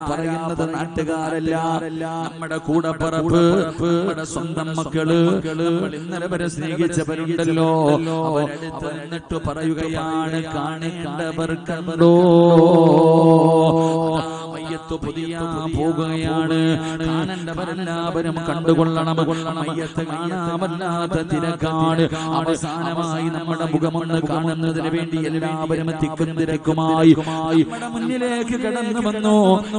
പറയുന്നത് നാട്ടുകാരല്ല, നമ്മുടെ കൂടപ്പിറപ്പ്, നമ്മുടെ സ്വന്തം മക്കള്, നമ്മൾ ഇന്നലെ വരെ സ്നേഹിച്ചവരുണ്ടല്ലോ, അവരടുത്ത് നിന്നിട്ട് പറയുകയാണ്, കാണേണ്ടവർ കണ്ടോ, മയ്യത്ത് പൊതിയാൻ പോകുകയാണ്, കാണേണ്ടവരെല്ലാവരും കണ്ടുകൊള്ളണം, മയ്യത്ത് കാണാമല്ലാത്ത തിരക്കാണ്. അവസാനമായി നമ്മുടെ മുഖമൊന്ന് കാണുന്നതിന് വേണ്ടി എല്ലാവരും തിക്കും തിരക്കുമായി നമ്മുടെ മുന്നിലേക്ക് കടന്നു വന്നു.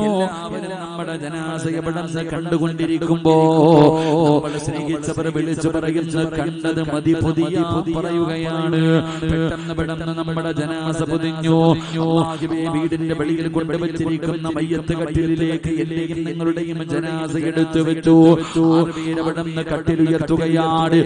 എല്ലാവരും നമ്മുടെ ജനാസ എവിടെന്ന് കണ്ടുകൊണ്ടിരിക്കുമ്പോ നമ്മൾ സ്നേഹിച്ചവർ വിളിച്ചു പറയുന്ന കണ്ടത് മതി പൊതിയാൻ പറയുകയാണ്. പെട്ടെന്ന് നമ്മുടെ ജനാസ പൊതിഞ്ഞു. വീടിന്റെ വെളിയിൽ കൊണ്ടുവച്ചിരിക്കുന്ന മയ്യത്ത് കട്ടിലിലേക്ക് എന്റെയും നിങ്ങളുടെയും ജനാസ എടുത്തു വെച്ചു. വീരവിടന്ന് കട്ടിലുയർത്തുകയാണ്.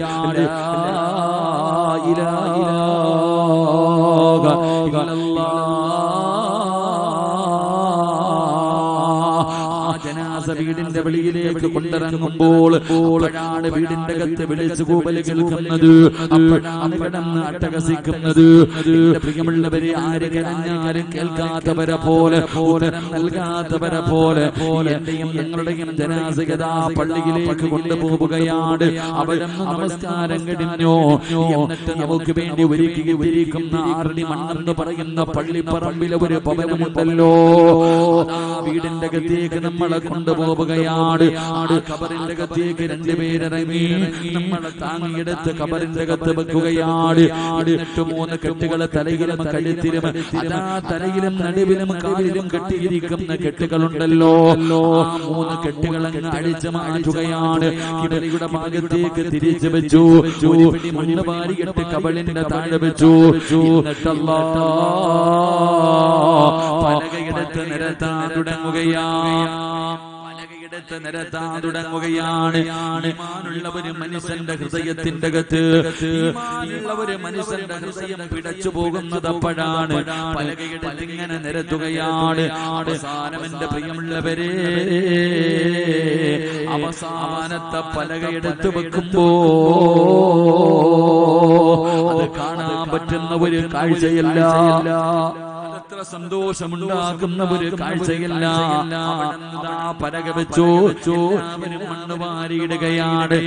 വീടിന്റെ വെളിയിലേക്ക് കൊണ്ടിറങ്ങുമ്പോൾ അപ്പോഴാണ് വീടിന്റെ അകത്ത് വിളിച്ചു കൂവല് കേൾക്കുന്നത്. അപ്പോഴാണ് കിടന്ന് അട്ടഹസിക്കുന്നത്. പ്രിയമുള്ളവരെ, ആര് കരഞ്ഞാലും കേൾക്കാത്തവരെ പോലെ, ഉത്തരം നൽകാത്തവരെ പോലെ എന്റെയും ഞങ്ങളുടെയും ജനാസകതാ പള്ളിയിലേക്ക് കൊണ്ടുപോവുകയാണ്. അവരൊന്ന് നമസ്കാരം കഴിഞ്ഞു. എന്നിട്ട് നമുക്ക് വേണ്ടി ഒരുക്കിയിരിക്കുന്ന ആറടി മണ്ണെന്ന് പറയുന്ന പള്ളിപ്പറമ്പിലെ ഒരു ഭവനമുണ്ടല്ലോ, വീടിന്റെ അകത്തേക്ക് നമ്മളെ കൊണ്ടുപോവുകയാണ്. ഖബറിന്റെ അകത്തേക്ക് രണ്ടുപേരിറങ്ങി നമ്മളെ താങ്ങിയെടുത്ത് ഖബറിന്റെ അകത്ത് വെക്കുകയാണ്. എന്നിട്ട് 3 കെട്ടുകളെ തലയിലും കഴുത്തിലും, അതാ തലയിലും നടുവിലും കാലിലും കെട്ടിയിരിക്കുന്ന കെട്ടുകളുണ്ടല്ലോ, ആ 3 കെട്ടുകളങ്ങ് അഴിച്ചു മാറ്റുകയാണ്. കിബിലയുടെ ഭാഗത്തേക്ക് തിരിച്ചു വെച്ചു. ഒരു പിടി മണ്ണ് വാരിയിട്ട് കബളിന്റെ താഴെ വെച്ചു. എന്നിട്ടല്ലാ പലകയെടുത്ത് നിരത്താൻ തുടങ്ങുകയാണ്. ഈമാനുള്ള ഒരു മനുഷ്യന്റെ ഹൃദയത്തിന്റെ അകത്ത്, ഈമാനുള്ള ഒരു മനുഷ്യന്റെ ഹൃദയം പിടച്ചു പോകുന്നത് അപ്പോഴാണ്. പലകയെടുത്ത് ഇങ്ങനെ നിരത്തുകയാണ്. അവസാനം എന്റെ പ്രിയമുള്ളവരെ, അവസാനത്തെ പലകയെടുത്ത് വെക്കുമ്പോ അത് കാണാൻ പറ്റുന്ന ഒരു കാഴ്ചയല്ല, അത്ര സന്തോഷമുണ്ടാക്കുന്ന ഒരു കാഴ്ചയല്ല. പലക വെച്ചു, മണ്ണ് വാരിയിടുകയാണ്.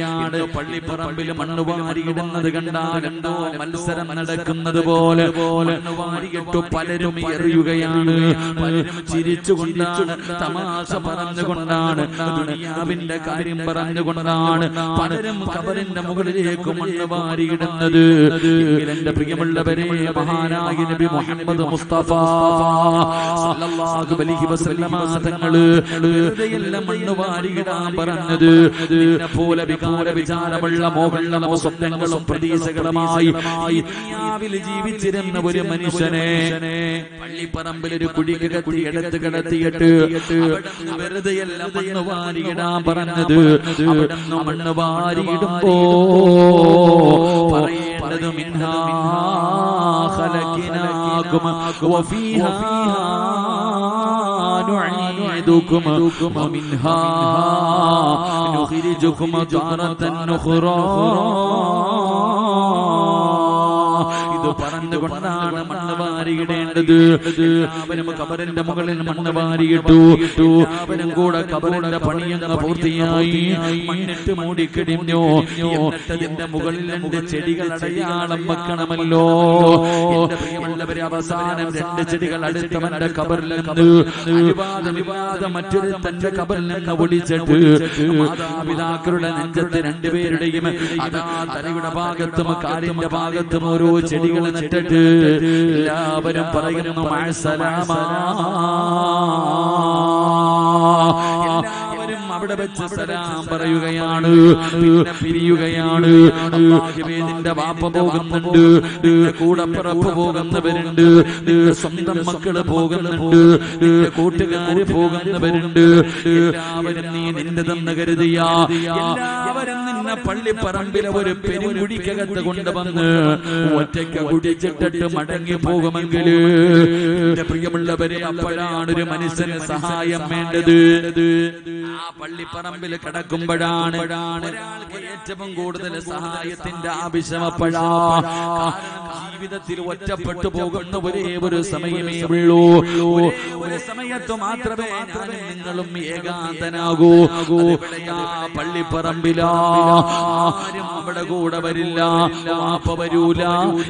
പള്ളിപ്പറമ്പിൽ മണ്ണ് വാരിയിടുന്നത് കണ്ടാൽ എന്തോ മത്സരം നടക്കുന്നത് പോലെ മണ്ണ് വാരിയിട്ടു പലരും എറിയുകയാണ്. പലരും ചിരിച്ചുകൊണ്ടാണ്, തമാശ പറഞ്ഞുകൊണ്ടാണ്, ദുനിയാവിന്റെ കാര്യം പറഞ്ഞുകൊണ്ടാണ് പലരും ഖബറിന്റെ മുകളിലേക്ക് മണ്ണ് വാരിയിടുന്നത്. എന്റെ പ്രിയമുള്ളവരെ, മഹാനായ നബി മുഹമ്മദ് മുസ്തഫ സല്ലല്ലാഹു അലൈഹി വസല്ലമ തങ്ങള് വെറുതെയല്ല മണ്ണ് വാരിയിടാൻ പറഞ്ഞത്. നിന്നെ പോലെ വികാര വിചാരമുള്ള മോഹങ്ങളും സ്വപ്നങ്ങളും പ്രതീക്ഷകളുമായി ദുനിയാവിൽ ജീവിച്ചിരുന്ന ഒരു മനുഷ്യനെ പള്ളിപ്പറമ്പിൽ ഒരു കുഴിക്കകത്തി എടുത്ത് കിടത്തിയിട്ട് വെറുതെയല്ല മണ്ണ് വാരിയിടാൻ പറഞ്ഞത്. അവിടെ മണ്ണ് വാരിയിടുമ്പോ പറയുന്നത്, മിൻഹാ ഖലഖനാകും വഫീഹാ نعيدكم ومنها نخرجكم تارة أخرى. ഇത് പറഞ്ഞുകൊണ്ടാണ് മണ്ണ് വാരിയിടേണ്ടത്. എല്ലാവരും ഖബറിന്റെ മുകളിൽ മണ്ണ് വാരിയിട്ടു. എല്ലാവരും കൂടെ ഖബറിന്റെ പണിയങ്ങ് പൂർത്തിയായി. മണ്ണിട്ട് മൂടിക്കഴിഞ്ഞു. എന്നിട്ടതിന്റെ മുകളിൽ 2 ചെടികൾ അടയാളം വെക്കണമല്ലോ. എന്റെ പ്രിയമുള്ളവരെ, അവസാനം 2 ചെടികൾ അടുത്തവന്റെ ഖബറിൽ നിന്ന് അനുവാദമില്ലാതെ മറ്റൊരു തന്റെ ഖബറിൽ നിന്ന് ഒളിച്ചിട്ട് മാതാപിതാക്കളുടെ നെഞ്ചത്ത് 2 പേരുടെയും അതാ തലയുടെ ഭാഗത്തും കാലിന്റെ ഭാഗത്തും ഓരോ ചെടികൾ നട്ടിട്ട് എല്ലാവരും പറയുന്നു, മഅസ്സലാമ. എല്ലാവരും അവിടെ വെച്ച് സലാം പറയുകയാണ്. പിന്നെ പിരിയുകയാണ്. അല്ലാഹുവേ, നിന്റെ വാപ്പ പോകുന്നുണ്ട്, നിന്റെ കൂടപ്പിറപ്പ് പോകുന്നവരുണ്ട്, നിന്റെ സ്വന്തം മക്കള് പോകുന്നുണ്ട്, നിന്റെ കൂട്ടുകാര് പോകുന്നവരുണ്ട്. എല്ലാവരും നീ നിന്റെതെന്ന് കരുതിയ എല്ലാവരും നിന്നെ പള്ളിപ്പറമ്പിലെ ഒരു പെരുകുഴിക്കകത്ത് കൊണ്ടുവന്ന് ഒറ്റയ്ക്ക് കുടിച്ചിട്ടിട്ട് മടങ്ങി പോകുമെങ്കിൽ എന്റെ പ്രിയമുള്ളവരെ, അപ്പോഴാണ് ഒരു മനുഷ്യന് സഹായം വേണ്ടത്. ആ പള്ളിപ്പറമ്പിൽ കിടക്കുമ്പോഴാണ് ഒരാൾക്ക് ഏറ്റവും കൂടുതൽ സഹായത്തിന്റെ ആവശ്യം. അപ്പോഴാണ് ജീവിതത്തിൽ ഒറ്റപ്പെട്ടു പോകുന്ന ഒരേ ഒരു സമയമേ ഉള്ളൂ. ഒരു സമയത്ത് മാത്രമേ ഞാനും നിങ്ങളും ഏകാന്തനാകൂ. അതെവിടെയാ? പള്ളിപ്പറമ്പിലാ. ആരും അവിടെ കൂടെ വരില്ല, വാപ്പ വരൂല.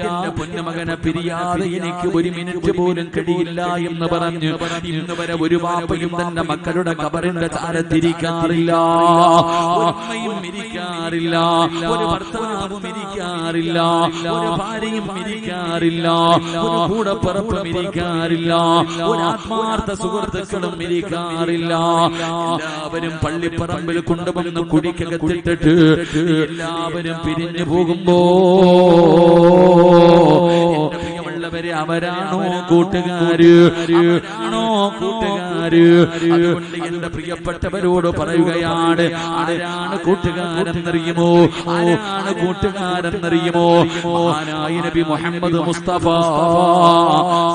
എന്റെ പൊന്നുമകനെ പിരിയാതെ എനിക്ക് ഒരു മിനിറ്റ് പോലും കഴിയില്ല എന്ന് പറഞ്ഞ് ഇന്ന് വരെ ഒരു വാപ്പയും തന്റെ മക്കളുടെ ഖബറിന്റെ ചാരത്തിരിക്കാറില്ല, ഉമ്മയും ഇരിക്കാറില്ല, ഒരു ഭർത്താവും ഇരിക്കാറില്ല, ഒരു ഭാര്യയും ഇരിക്കാറില്ല, ഒരു കൂടപ്പിറപ്പും ഇരിക്കാറില്ല, ഒരു ആത്മാർത്ഥ സുഹൃത്തുക്കളും ഇരിക്കാറില്ല. എല്ലാവരും പള്ളിപ്പറമ്പിൽ കൊണ്ടുവന്ന് കുടിക്കകത്തിട്ടിട്ട് എല്ലാവരും പിരിഞ്ഞു പോകുമ്പോ എന്റെ പ്രിയമുള്ളവരെ, അവരാണോ കൂട്ടുകാര്? അവരാണോ കൂട്ടുകാര്? അതുകൊണ്ട് എന്റെ പ്രിയപ്പെട്ടവരോട് പറയുകയാണ്, ആരാണ് കൂട്ടുകാരെന്നറിയുമോ? ആരാണ് കൂട്ടുകാരെന്നറിയുമോ? മഹാനായ നബി മുഹമ്മദ് മുസ്തഫ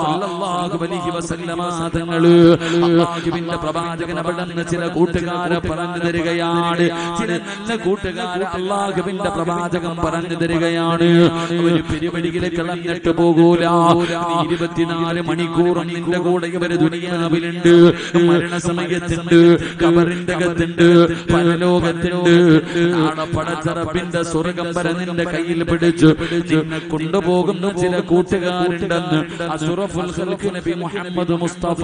സല്ലല്ലാഹു അലൈഹി വസല്ലമ തങ്ങള് അല്ലാഹുവിന്റെ പ്രവാചകൻ അവിടുന്ന് ചില കൂട്ടുകാരെ പറഞ്ഞു തരികയാണ്. ചില നല്ല കൂട്ടുകാരെ അല്ലാഹുവിന്റെ പ്രവാചകൻ പറഞ്ഞു തരികയാണ്. ഒരു പരിപാടിയിൽ കളഞ്ഞിട്ട് പോകൂല. 24 മണിക്കൂറും നിന്റെ കൂടെ ഇവര് ദുനിയാവിലുണ്ട്. മരണസമയത്തുണ്ട്, ഖബറിന്റെ അകത്തുണ്ട്, പരലോകത്തുണ്ട്. നാളെ പടച്ചറപ്പിന്റെ സ്വർഗം വരെ നിന്റെ കയ്യിൽ പിടിച്ച് നിന്നെ കൊണ്ടുപോകുന്ന ചില കൂട്ടുകാരുണ്ടെന്ന് അഷ്റഫുൽ ഖൽഖ് നബി മുഹമ്മദ് മുസ്തഫ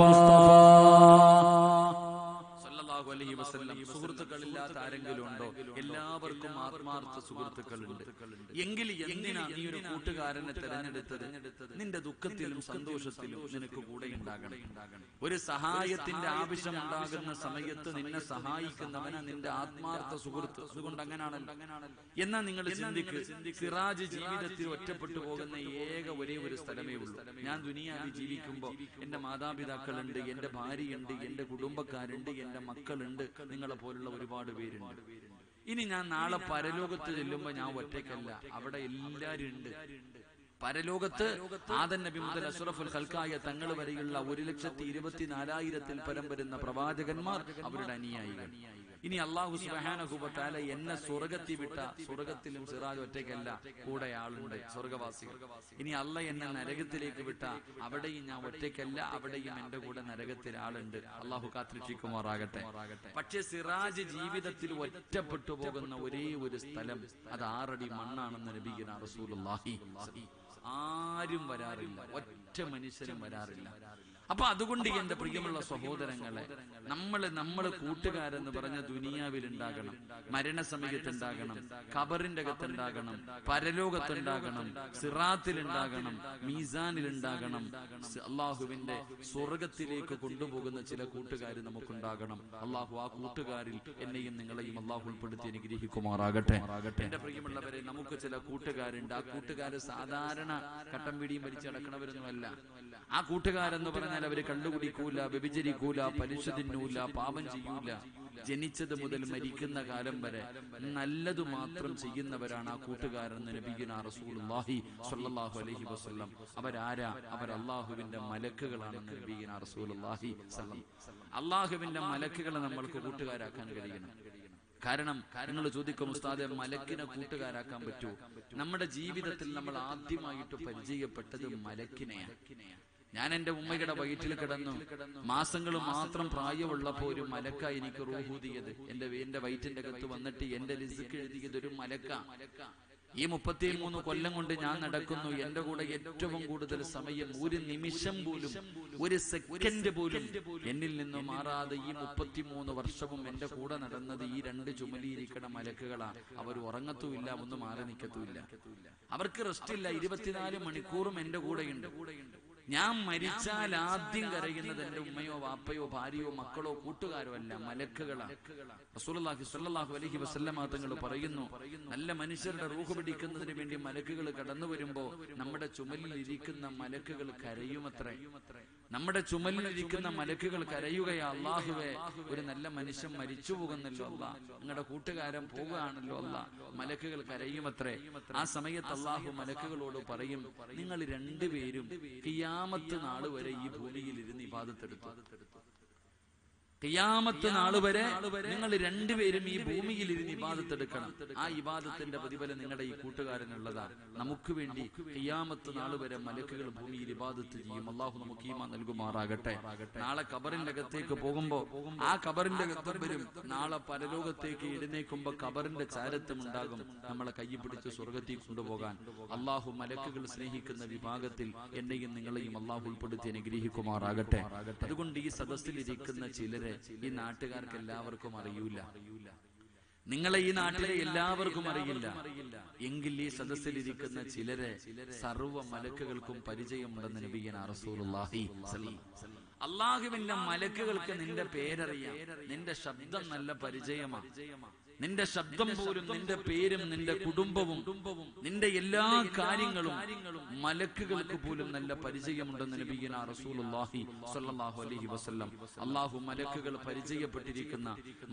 സല്ലല്ലാഹു അലൈഹി വസല്ലം. സുഹൃത്തുക്കളില്ലാത്ത ആരെങ്കിലും ഉണ്ടോ? എല്ലാവർക്കും ആത്മാർത്ഥ സുഹൃത്തുക്കളുണ്ട്. എങ്കിൽ എന്തിനാ നീ ഒരു കൂട്ടുകാരനെ തെരഞ്ഞെടുത്തത്? നിന്റെ ദുഃഖത്തിലും സന്തോഷത്തിലും നിനക്ക് കൂടെ ഉണ്ടാകണം. ഒരു സഹായത്തിന്റെ ആവശ്യം ഉണ്ടാകുന്ന സമയത്ത് നിന്നെ സഹായിക്കുന്നവനാ നിന്റെ ആത്മാർത്ഥ സുഹൃത്ത്. അതുകൊണ്ട് അങ്ങനാണല്ലോ. എന്നാ നിങ്ങൾ ചിന്തിക്ക്, സിറാജ് ജീവിതത്തിൽ ഒറ്റപ്പെട്ടു പോകുന്ന ഒരേ ഒരു സ്ഥലമേ ഉള്ളൂ. ഞാൻ ദുനിയാവിൽ ജീവിക്കുമ്പോ എന്റെ മാതാപിതാക്കളുണ്ട്, എന്റെ ഭാര്യയുണ്ട്, എന്റെ കുടുംബക്കാരുണ്ട്, എന്റെ മക്കളുണ്ട്, നിങ്ങളെ പോലുള്ള ഒരുപാട് പേരുണ്ട്. ഇനി ഞാൻ നാളെ പരലോകത്ത് ചെല്ലുമ്പോ ഞാൻ ഒറ്റയ്ക്കല്ല, അവിടെ എല്ലാരും ഉണ്ട്. പരലോകത്ത് ആദം നബി മുതൽ അഷ്റഫുൽ ഖൽഖായ തങ്ങൾ വരെയുള്ള 1,24,000 പരം വരുന്ന പ്രവാചകന്മാർ, അവരുടെ അനുയായികൾ. ഇനി അല്ലാഹു സുബ്ഹാനഹു വ തആല എന്നെ സ്വർഗ്ഗത്തിൽ വിട്ട, സ്വർഗ്ഗത്തിലും സിറാജ് ഒറ്റയ്ക്കല്ല, കൂടെ ആളുണ്ട്, സ്വർഗ്ഗവാസികൾ. ഇനി അല്ല എന്നെ നരകത്തിലേക്ക് വിട്ട, അവിടെയും ഞാൻ ഒറ്റയ്ക്കല്ല, അവിടെയും എന്റെ കൂടെ നരകത്തിൽ ആളുണ്ട്. അല്ലാഹു കാത്തിരക്ഷിക്കുമാറാകട്ടെ. പക്ഷെ സിറാജ് ജീവിതത്തിൽ ഒറ്റപ്പെട്ടു പോകുന്ന ഒരേ ഒരു സ്ഥലം, അത് 6 അടി മണ്ണാണെന്ന് നബിയുനാ റസൂലുള്ളാഹി. ആരും വരാറില്ല, ഒറ്റ മനുഷ്യരും വരാറില്ല. അപ്പൊ അതുകൊണ്ട് എന്റെ പ്രിയമുള്ള സഹോദരങ്ങളെ, നമ്മള് കൂട്ടുകാരെന്ന് പറഞ്ഞ ദുനിയാവിൽ ഉണ്ടാകണം, മരണസമയത്തുണ്ടാകണം, ഖബറിന്റെ അകത്തുണ്ടാകണം, പരലോകത്തുണ്ടാകണം, സിറാത്തിൽ ഉണ്ടാകണം, മീസാനിൽ ഉണ്ടാകണം. അള്ളാഹുവിന്റെ സ്വർഗത്തിലേക്ക് കൊണ്ടുപോകുന്ന ചില കൂട്ടുകാർ നമുക്കുണ്ടാകണം. അള്ളാഹു ആ കൂട്ടുകാരിൽ എന്നെയും നിങ്ങളെയും അള്ളാഹു ഉൾപ്പെടുത്തി അനുഗ്രഹിക്കുമാറാകട്ടെ. എന്റെ പ്രിയമുള്ളവരെ, നമുക്ക് ചില കൂട്ടുകാരുണ്ട്. ആ കൂട്ടുകാര് സാധാരണ കട്ടം പിടിയും വലിച്ച് നടക്കണവരൊന്നുമല്ല. ആ കൂട്ടുകാരെന്ന് പറഞ്ഞാൽ അവര് കണ്ടുകുടിക്കൂല, വ്യഭിചരിക്കൂല, പലിശ തിന്നൂല, പാപം ചെയ്യൂല. ജനിച്ചത് മുതൽ മരിക്കുന്ന കാലം വരെ നല്ലതു മാത്രം ചെയ്യുന്നവരാണ് ആ കൂട്ടുകാരെന്ന് നബിയുനാ റസൂലുള്ളാഹി സ്വല്ലല്ലാഹു അലൈഹി വസല്ലം. അവരാരാ? അവർ അല്ലാഹുവിന്റെ മലക്കുകളാണെന്ന് നബിയുനാ റസൂലുള്ളാഹി സ്വല്ലം. അല്ലാഹുവിന്റെ മലക്കുകളെ നമ്മൾക്ക് കൂട്ടുകാരാക്കാൻ കഴിയണം. കാരണം നിങ്ങൾ ചോദിക്കും, ഉസ്താദെ മലക്കിനെ കൂട്ടുകാരാക്കാൻ പറ്റൂ? നമ്മുടെ ജീവിതത്തിൽ നമ്മൾ ആദ്യമായിട്ട് പരിചയപ്പെട്ടത് മലക്കിനെയാണ്. ഞാൻ എന്റെ ഉമ്മയുടെ വയറ്റിൽ കിടന്നു, മാസങ്ങൾ മാത്രം പ്രായമുള്ളപ്പോ ഒരു മലക്ക എനിക്ക് റൂഹൂതിയത്. എന്റെ വയറ്റിന്റെ അകത്ത് വന്നിട്ട് എന്റെ റിസ്ക് എഴുതിയത് ഒരു മലക്ക. ഈ 33 കൊല്ലം കൊണ്ട് ഞാൻ നടക്കുന്നു. എന്റെ കൂടെ ഏറ്റവും കൂടുതൽ സമയം, ഒരു നിമിഷം പോലും, ഒരു സെക്കൻഡ് പോലും എന്നിൽ നിന്ന് മാറാതെ ഈ 33 വർഷവും എന്റെ കൂടെ നടന്നത് ഈ 2 ചുമലിയിരിക്കണ മലക്കുകളാണ്. അവർ ഉറങ്ങത്തുമില്ല, ഒന്ന് മാറി നിൽക്കത്തുമില്ല, അവർക്ക് റെസ്റ്റ് ഇല്ല. 24 മണിക്കൂറും എന്റെ കൂടെയുണ്ട്. ഞാൻ മരിച്ചാൽ ആദ്യം കരയുന്നത് എന്റെ ഉമ്മയോ വാപ്പയോ ഭാര്യയോ മക്കളോ കൂട്ടുകാരോ അല്ല, മലക്കുകളാണ്. റസൂലുള്ളാഹി സ്വല്ലല്ലാഹു അലൈഹി വസല്ലമ തങ്ങൾ പറയുന്നു, നല്ല മനുഷ്യരുടെ റൂഹ് പിടിക്കുന്നതിന് വേണ്ടി മലക്കുകൾ കടന്നു വരുമ്പോ നമ്മുടെ ചുമലിൽ ഇരിക്കുന്ന മലക്കുകൾ കരയുമത്രേ. നമ്മുടെ ചുമലിൽ ഇരിക്കുന്ന മലക്കുകൾ കരയുകയാ, അല്ലാഹുവേ, ഒരു നല്ല മനുഷ്യൻ മരിച്ചു പോകുന്നല്ലോ അല്ലാ, നിങ്ങളുടെ കൂട്ടുകാരൻ പോകുകയാണല്ലോ അല്ലാ. മലക്കുകൾ കരയുമത്രേ. ആ സമയത്ത് അല്ലാഹു മലക്കുകളോട് പറയും, നിങ്ങൾ രണ്ടുപേരും ഖിയാമത്ത് നാൾ വരെ ഈ ഭൂമിയിൽ ഇരുന്ന് ഇബാദത്ത് എടുത്തു. ഖിയാമത്ത് നാൾ വരെ നിങ്ങൾ രണ്ടുപേരും ഈ ഭൂമിയിൽ ഇരുന്ന് ഇബാദത്ത് എടുക്കണം. ആ ഇബാദത്തിന്റെ പ്രതിഫലം നിങ്ങളുടെ ഈ കൂട്ടുകാരനുള്ളതാണ്. നമുക്ക് വേണ്ടി ഖിയാമത്ത് നാൾ വരെ മലക്കുകൾ ഭൂമിയിൽ ഇബാദത്ത് ചെയ്യും. അള്ളാഹു നമുക്ക് ഈമാൻ നൽകുമാറാകട്ടെ. നാളെ ഖബറിന്റെ അകത്തേക്ക് പോകുമ്പോ ആ ഖബറിന്റെ അകത്തും വരും. നാളെ പരലോകത്തേക്ക് എഴുന്നേക്കുമ്പോ ഖബറിന്റെ ചാരത്വം ഉണ്ടാകും. നമ്മളെ കൈ പിടിച്ച് സ്വർഗത്തിൽ കൊണ്ടുപോകാൻ അള്ളാഹു മലക്കുകൾ സ്നേഹിക്കുന്ന വിഭാഗത്തിൽ എന്നെയും നിങ്ങളെയും അള്ളാഹു ഉൾപ്പെടുത്തി അനുഗ്രഹിക്കുമാറാകട്ടെ. അതുകൊണ്ട് ഈ സദസ്സിൽ ഇരിക്കുന്ന ചിലരെ ഈ നാട്ടുകാർക്ക് എല്ലാവർക്കും അറിയൂല, നിങ്ങളെ ഈ നാട്ടിലെ എല്ലാവർക്കും അറിയില്ല. എങ്കിൽ ഈ സദസ്സിലിരിക്കുന്ന ചിലരെ സർവ്വ മലക്കുകൾക്കും പരിചയമുണ്ടെന്ന് നബിയനാ റസൂലുള്ളാഹി സ്വല്ലല്ലാഹു അലൈഹി വസല്ലം. അല്ലാഹുവിന്റെ മലക്കുകൾക്ക് നിന്റെ പേരറിയാം, നിന്റെ ശബ്ദം നല്ല പരിചയമാണ്. നിന്റെ ശബ്ദം പോലും, നിന്റെ പേരും, നിന്റെ കുടുംബവും, നിന്റെ എല്ലാ കാര്യങ്ങളും മലക്കുകൾക്ക് പോലും നല്ല പരിചയമുണ്ടെന്ന് നബിയനാ റസൂലുള്ളാഹി സ്വല്ലല്ലാഹു അലൈഹി വസല്ലം. അല്ലാഹു മലക്കുകൾ പരിചയപ്പെട്ടിരിക്കുന്ന,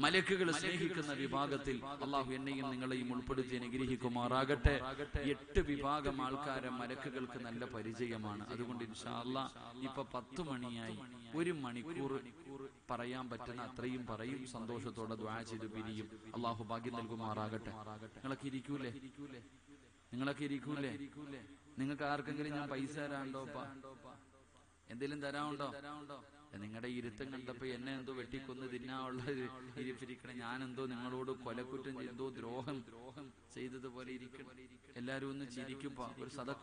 മലക്കുകൾ സ്നേഹിക്കുന്ന വിഭാഗത്തിൽ അല്ലാഹു എന്നെയും നിങ്ങളെയും ഉൾപ്പെടുത്തി അനുഗ്രഹിക്കുമാറാകട്ടെ. 8 വിഭാഗം ആൾക്കാരെ മലക്കുകൾക്ക് നല്ല പരിചയമാണ്. അതുകൊണ്ട് ഇൻഷാ അല്ലാഹ് ഇപ്പൊ 10 മണിയായി, 1 മണിക്കൂർ പറയാൻ പറ്റുന്ന അത്രയും പറയും. സന്തോഷത്തോടെ ദുആ ചെയ്ത് പിരിയും. അല്ലാഹു ഭാഗ്യം നൽകുമാറാകട്ടെ. നിങ്ങളൊക്കെ ഇരിക്കൂലേ? നിങ്ങൾക്ക് ആർക്കെങ്കിലും ഞാൻ പൈസ തരാണ്ടോപ്പാ, എന്തെങ്കിലും തരാനുണ്ടോ? നിങ്ങളുടെ ഇരുത്തം കണ്ടപ്പോ എന്നെ എന്തോ വെട്ടിക്കൊന്ന് തിന്നാനുള്ള ഇരിപ്പിരിക്കണം. ഞാനെന്തോ നിങ്ങളോട് കൊലക്കുറ്റം ചെയ്തോ ദ്രോഹം ചെയ്തതുപോലെ ഇരിക്കണം. എല്ലാരും ഒന്ന് ചിരിക്കുമ്പോ ഒരു സദക്ക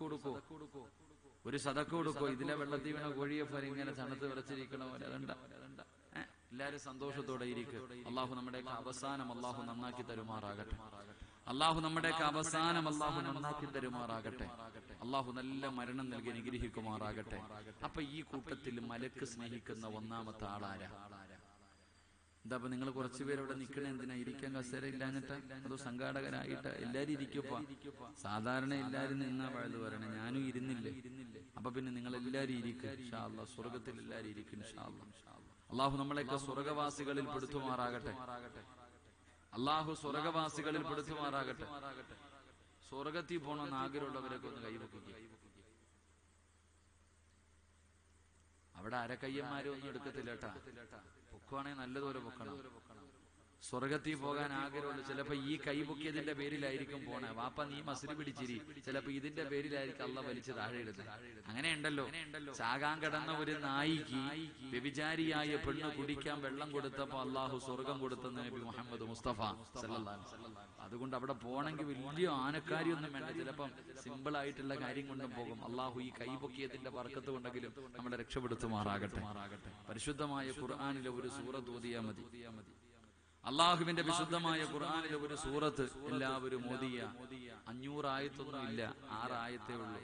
കൊടുക്കോ, ഇതിലെ വെള്ളത്തിൽ വീണ കോഴിയെ പോലെ ഇങ്ങനെ തണുത്ത് വിറച്ചിരിക്കണ പോലെ. അതണ്ട, എല്ലാരും സന്തോഷത്തോടെ ഇരിക്കും. അള്ളാഹു നമ്മുടെയൊക്കെ അവസാനം അള്ളാഹു നന്നാക്കി തരുമാറാകട്ടെ. അള്ളാഹു നല്ല മരണം നൽകി അനുഗ്രഹിക്കുമാറാകട്ടെ. അപ്പൊ ഈ കൂട്ടത്തിൽ മലക്ക് സ്നേഹിക്കുന്ന ഒന്നാമത്തെ ആളാരാ? എന്താ അപ്പൊ നിങ്ങൾ കുറച്ചുപേര് അവിടെ നിൽക്കണേ? എന്തിനാ? ഇരിക്കാൻ കസേര ഇല്ലാഞ്ഞിട്ടാ? അതോ സംഘാടകരായിട്ട്? എല്ലാരും ഇരിക്കുമ്പോ സാധാരണ എല്ലാരും നിന്നാ വഴുത് പറയണേ, ഞാനും ഇരുന്നില്ലേ. അപ്പൊ പിന്നെ നിങ്ങൾ എല്ലാരും ഇരിക്കും ഇൻഷാ അല്ലാഹ്. സ്വർഗത്തിൽ എല്ലാരും ഇരിക്കും ഇൻഷാ അല്ലാഹ്. അള്ളാഹു നമ്മളെയൊക്കെ സ്വർഗവാസികളിൽ പെടുത്തുമാറാകട്ടെ. സ്വർഗത്തിൽ പോകണമെന്ന് ആഗ്രഹമുള്ളവരൊക്കെ ഒന്ന് കൈവക്കുക. അവിടെ അരക്കയ്യന്മാരും ഒന്നും എടുക്കത്തില്ല കേട്ടാ. പൊക്കുവാണെങ്കിൽ നല്ലതുപോലെ പൊക്കണം. സ്വർഗത്തിൽ പോകാൻ ആഗ്രഹമുള്ളൂ. ചിലപ്പോ ഈ കൈ പൊക്കിയതിന്റെ പേരിലായിരിക്കും പോണേ. വാപ്പ നീ മസിൽ പിടിച്ചിരി, ചിലപ്പോ ഇതിന്റെ പേരിലായിരിക്കും അള്ള വലിച്ച് താഴെ ഇടുന്നത്. അങ്ങനെ ഉണ്ടല്ലോ. ചാകാൻ കിടന്ന ഒരു നായിക്ക് വ്യഭിചാരിയായ പെണ്ണ് കുടിക്കാൻ വെള്ളം കൊടുത്തപ്പോ അള്ളാഹു സ്വർഗം കൊടുത്തെന്ന് നബി മുഹമ്മദ് മുസ്തഫ സല്ലല്ലാഹു അലൈഹി വസല്ലം. അതുകൊണ്ട് അവിടെ പോണെങ്കിൽ വലിയ ആനക്കാരിയൊന്നും വേണ്ട. ചിലപ്പം സിമ്പിൾ ആയിട്ടുള്ള കാര്യം കൊണ്ടും പോകും. അള്ളാഹു ഈ കൈ പൊക്കിയതിന്റെ ബർക്കത്ത് കൊണ്ടെങ്കിലും നമ്മളെ രക്ഷപ്പെടുത്തുമാറാകട്ടെ. പരിശുദ്ധമായ ഖുർആനിലെ ഒരു സൂറത്ത് ഓതിയാ മതി. അള്ളാഹുവിന്റെ വിശുദ്ധമായ ഖുർആനിലെ ഒരു സൂറത്ത് എല്ലാവരും ഓതിയ 500 ആയത്തൊന്നും ഇല്ല, 6 ആയത്തേ ഉള്ളൂ.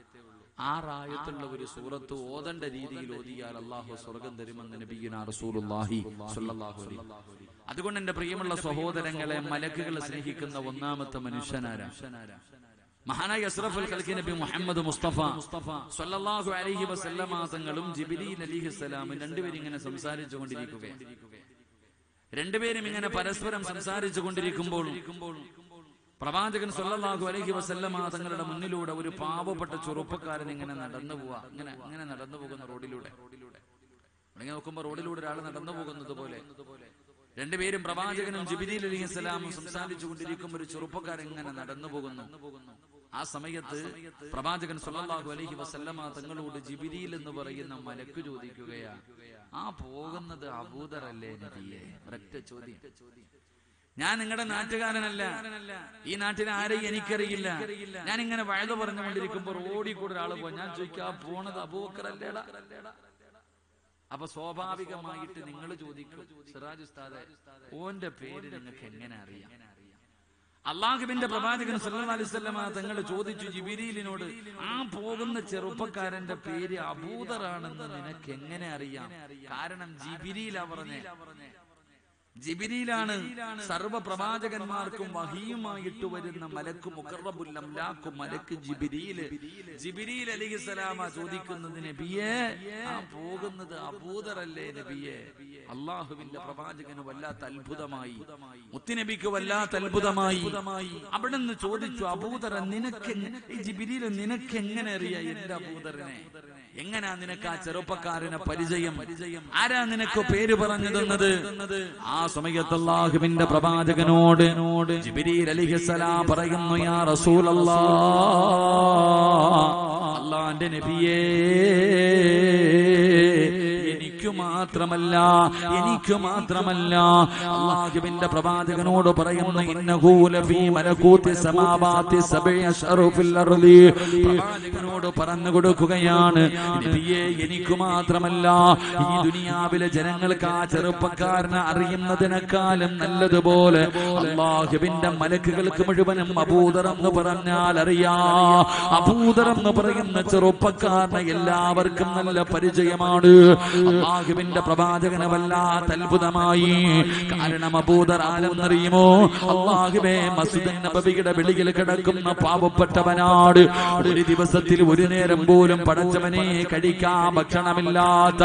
6 ആയത്തുള്ള ഒരു സൂറത്ത് ഓതേണ്ട രീതിയിൽ ഓതിയാൽ അള്ളാഹു സ്വർഗം തരുമെന്ന് നബിയുനാ റസൂലുള്ളാഹി സ്വല്ലല്ലാഹു അലൈഹി വസല്ലം. അതുകൊണ്ട് എന്റെ പ്രിയമുള്ള സഹോദരങ്ങളെ, മലക്കുകളെ സ്നേഹിക്കുന്ന ഒന്നാമത്തെ മനുഷ്യനാരാ? മഹാനായ അഷ്റഫുൽ ഖൽഖി നബി മുഹമ്മദ് മുസ്തഫ സ്വല്ലല്ലാഹു അലൈഹി വസല്ലമ തങ്ങളും ജിബ്രീൽ അലൈഹിസ്സലാമും രണ്ടുപേരും ഇങ്ങനെ സംസാരിച്ചു കൊണ്ടിരിക്കുകയാണ്. രണ്ടുപേരും ഇങ്ങനെ പരസ്പരം സംസാരിച്ചു കൊണ്ടിരിക്കുമ്പോൾ പ്രവാചകൻ സ്വല്ലല്ലാഹു അലൈഹി വസല്ലമ തങ്ങളുടെ മുന്നിലൂടെ ഒരു പാവപ്പെട്ട ചെറുപ്പക്കാരൻ ഇങ്ങനെ നടന്നു പോവാ. ഇങ്ങനെ നടന്നു പോകുന്ന റോഡിലൂടെ നോക്കുമ്പോ റോഡിലൂടെ ഒരാൾ നടന്നു പോകുന്നത് പോലെ രണ്ടുപേരും പ്രവാചകനും ജിബ്രീൽ അലൈഹിസ്സലാമും സംസാരിച്ചു കൊണ്ടിരിക്കുമ്പോൾ ഒരു ചെറുപ്പക്കാരൻ ഇങ്ങനെ നടന്നു പോകുന്നു. ആ സമയത്ത് പ്രവാചകൻ സ്വല്ലല്ലാഹു അലൈഹി വസല്ലമ തങ്ങളോട് ജിബ്രീൽ എന്ന് പറയുന്ന മലക്ക് ചോദിക്കുകയാ, ആ പോകുന്നത് അബൂദറല്ലേ നബിയേ? ഒരൊറ്റ ചോദ്യം. ഞാൻ നിങ്ങളുടെ നാട്ടുകാരനല്ല, ഈ നാട്ടിലെ ആരെയും എനിക്കറിയില്ല. ഞാൻ ഇങ്ങനെ വഴുത പറഞ്ഞുകൊണ്ടിരിക്കുമ്പോൾ റോഡിൽ കൂടെ ഒരാൾ പോയി. ഞാൻ ചോദിക്കാ, പോണത് അബൂബക്കറല്ലേടാ? അപ്പൊ സ്വാഭാവികമായിട്ട് നിങ്ങൾ ചോദിക്കും, സിറാജ് ഉസ്താദേ, ഓന്റെ പേര് നിങ്ങൾക്ക് എങ്ങനെ അറിയാം? അള്ളാഹുവിന്റെ പ്രവാചകൻ സല്ലല്ലാഹു അലൈഹി വസല്ലമ തങ്ങൾ ചോദിച്ചു ജിബ്രീലിനോട്, ആ പോകുന്ന ചെറുപ്പക്കാരന്റെ പേര് അബൂദറാണെന്ന് നിനക്ക് എങ്ങനെ അറിയാം? കാരണം ജിബ്രീലാ പറഞ്ഞേ. ജിബ്രീലാണ് സർവ്വ പ്രവാചകന്മാർക്കും വഹിയുമായിട്ട് വരുന്ന മലക്ക് മുഖറബുൽ അംലാഖ് മലക്ക് ജിബ്രീൽ അലൈഹിസ്സലാമ ചോദിക്കുന്നത്, നബിയേ, ആ പോകുന്നത് അബൂദറല്ലേ നബിയേ? അള്ളാഹുവിന്റെ പ്രവാചകന് വല്ലാത്ത അത്ഭുതമായി, മുത്തുനബിക്ക് വല്ലാത്ത അത്ഭുതമായി. അവിടുന്ന് ചോദിച്ചു, അബൂദർ നിനക്ക്, ഈ ജിബ്രീൽ നിനക്ക് എങ്ങനെ അറിയാം എന്റെ അബൂദറിനെ? എങ്ങനാ നിനക്ക് ആ ചെറുപ്പക്കാരനെ പരിചയം? ആരാ നിനക്ക് പേര് പറഞ്ഞു തന്നത്? ആ സമയത്ത് അല്ലാഹുവിന്റെ പ്രവാചകനോട് ജിബ്രീൽ അലൈഹിസ്സലാം പറയുന്നു, യാ റസൂലല്ലാഹ്, അല്ലാഹുവിന്റെ നബിയേ, എനിക്ക് മാത്രമല്ല അല്ലാഹുവിന്റെ പ്രവാചകനോട് പറയുന്നു, ഇന്നഹു ലഫീ മലകൂതി സമാവാതി സബഇ അശ്റഫിൽ അർളി. പ്രവാചകനോട് പറഞ്ഞു കൊടുക്കുകയാണ്, നബിയേ, എനിക്ക് മാത്രമല്ല ഈ ദുനിയാവിലെ ജനങ്ങൾക്ക് ആ ചെറുപ്പക്കാരനെ അറിയുന്നതിനേക്കാളും നല്ലതുപോലെ അല്ലാഹുവിന്റെ മലക്കുകൾക്ക് മുഴുവനും അബൂദർ എന്ന് പറഞ്ഞാൽ അറിയാ. അബൂദർ എന്ന് പറയുന്ന ചെറുപ്പക്കാരനെ എല്ലാവർക്കും നല്ല പരിചയമാണ്. അല്ലാഹുവിന്റെ പ്രവാചകന് വല്ലാത്ത അത്ഭുതമായി. കാരണം അബൂദർ ആരെന്നറിയുമോ? അല്ലാഹുവേ, മസ്ജിദ് നബവിയുടെ വെളിയിൽ കിടക്കുന്ന പാവപ്പെട്ടവനാണ്. ഒരു ദിവസത്തിൽ ഒരു നേരം പോലും പടച്ചവനെ കഴിക്കാൻ ഭക്ഷണമില്ലാത്ത,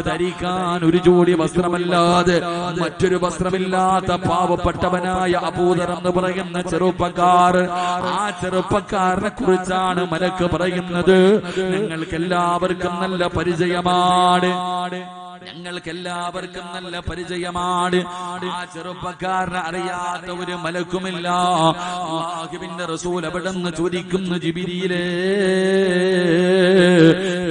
ധരിക്കാൻ ഒരു ജോഡി വസ്ത്രമല്ലാതെ മറ്റൊരു വസ്ത്രമില്ലാത്ത പാവപ്പെട്ടവനായ അബൂദർ എന്ന് പറയുന്ന ചെറുപ്പക്കാർ. ആ ചെറുപ്പക്കാരനെ കുറിച്ചാണ് മലക്ക് പറയുന്നത്, ഞങ്ങൾക്കെല്ലാവർക്കും നല്ല പരിചയമാണ്. ആ ചെറുപ്പക്കാരനെ അറിയാത്ത ഒരു മലക്കുമില്ല. അല്ലാഹുവിന്റെ റസൂൽ അവിടുന്ന് ചോദിക്കുന്നു, ജിബ്രീലേ,